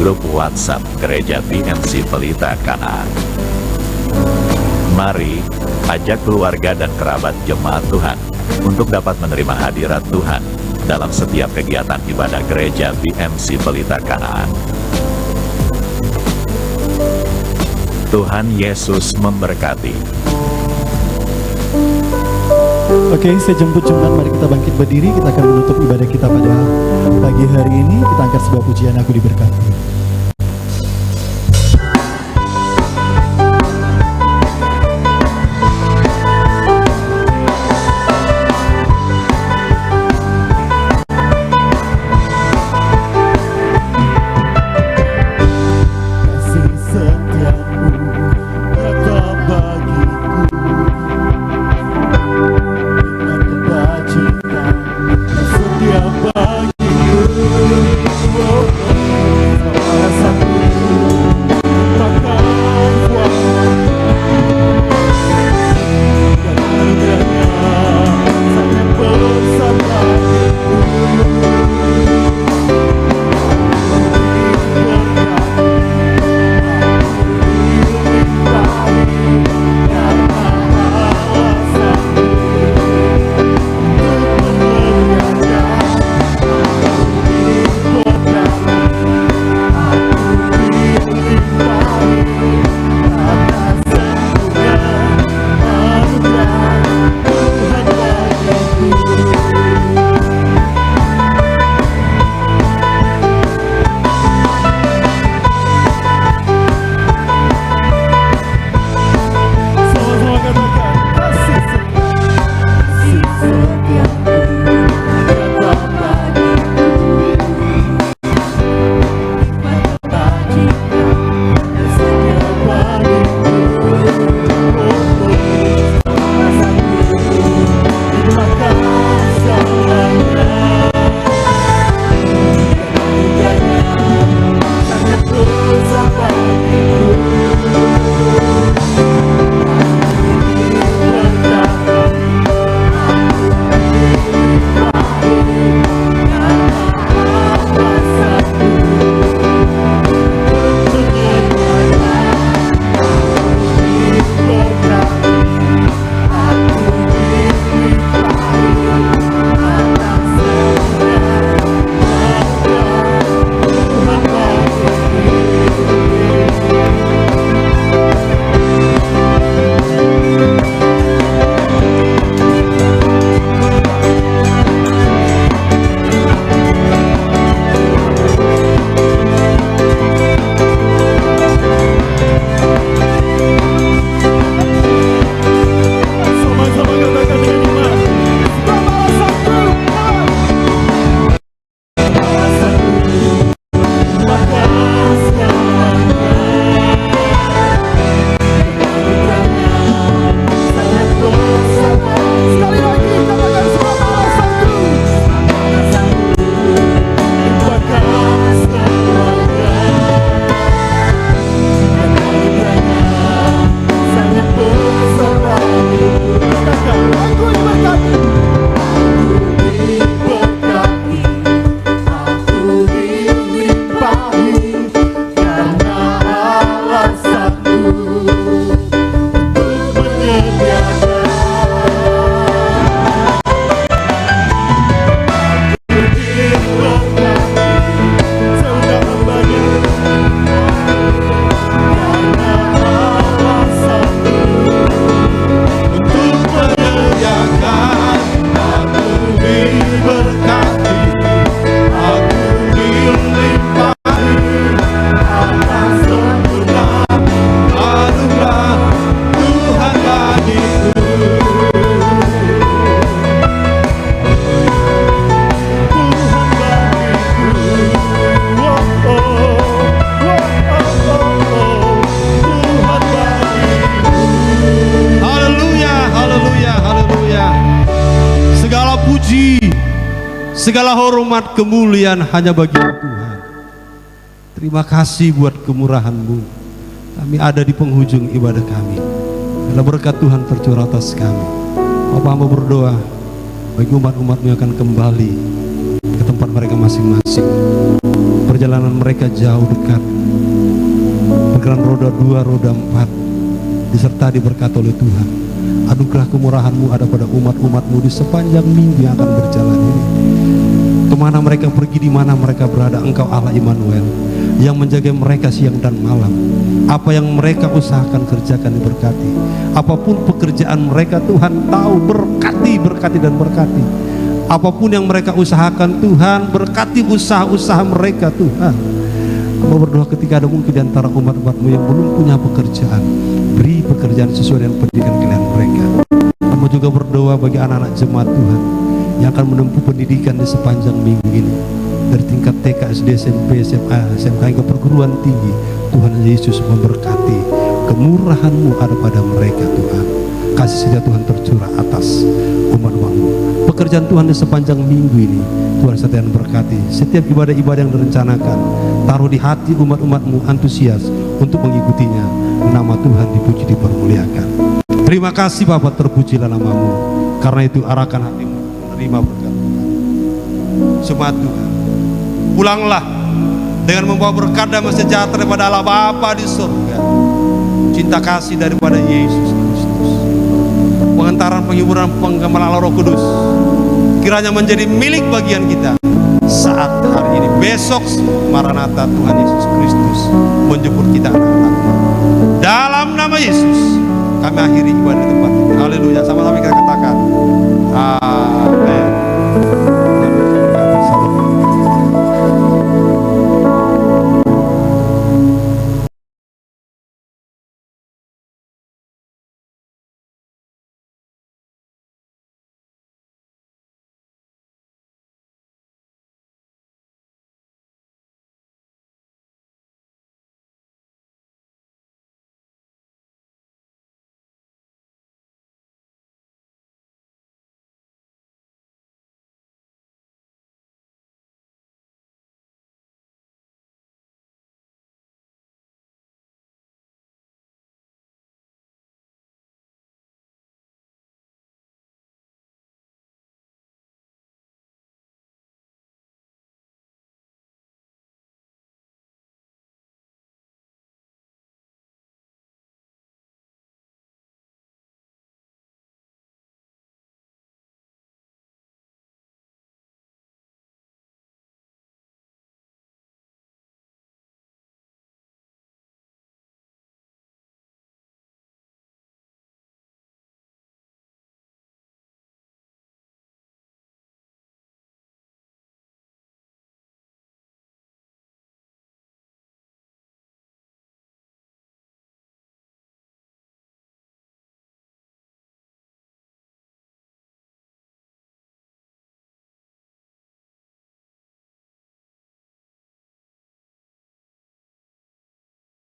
grup WhatsApp Gereja BMC Pelita Kanaan. Mari ajak keluarga dan kerabat jemaat Tuhan untuk dapat menerima hadirat Tuhan dalam setiap kegiatan ibadah Gereja BMC Pelita Kanaan. Tuhan Yesus memberkati. Oke, saya jemput jemaat, mari kita bangkit berdiri. Kita akan menutup ibadah kita pada pagi hari ini. Kita angkat sebuah pujian, Aku Diberkati. Segala hormat kemuliaan hanya bagi Tuhan. Terima kasih buat kemurahan-Mu. Kami ada di penghujung ibadah kami. Karena berkat Tuhan tercurah atas kami. Bapak hamba berdoa bagi umat-umat-Mu yang akan kembali ke tempat tempat mereka masing-masing. Perjalanan mereka jauh dekat, bergerak roda 2, roda 4, disertai diberkati oleh Tuhan. Anugerah kemurahan-Mu ada pada umat-umat-Mu di sepanjang minggu yang akan berjalan ini. Kemana mereka pergi, di mana mereka berada, Engkau Allah Immanuel yang menjaga mereka siang dan malam. Apa yang mereka usahakan kerjakan diberkati. Apapun pekerjaan mereka, Tuhan tahu, berkati dan berkati. Apapun yang mereka usahakan, Tuhan berkati usaha-usaha mereka, Tuhan. Hamba berdoa ketika ada mungkin di antara umat-umat-Mu yang belum punya pekerjaan, beri pekerjaan sesuai dengan pendidikan kalian mereka. Hamba juga berdoa bagi anak-anak jemaat Tuhan yang akan menempuh pendidikan di sepanjang minggu ini, dari tingkat TK, SD, SMP, SMA, SMK hingga perguruan tinggi. Tuhan Yesus memberkati. Kemurahan-Mu ada pada mereka, Tuhan. Kasih setia Tuhan tercurah atas umat-umat-Mu. Pekerjaan Tuhan di sepanjang minggu ini, Tuhan setia berkati. Setiap ibadah-ibadah yang direncanakan, taruh di hati umat-umat-Mu antusias untuk mengikutinya. Nama Tuhan dipuji, dipermuliakan. Terima kasih Bapa, terpujilah nama-Mu. Karena itu arahkan hatimu menerima berkat Tuhan. Jemaat Tuhan, pulanglah dengan membawa berkat dan sejahtera daripada Allah Bapa di surga, cinta kasih daripada Yesus Kristus, pengentaran, penghiburan, penggemaran Roh Kudus kiranya menjadi milik bagian kita saat hari ini. Besok Maranatha, Tuhan Yesus Kristus menjemput kita anak-anaknya. Dalam nama Yesus kami akhiri ibadah di tempat ini. Haleluya. Sama-sama kita katakan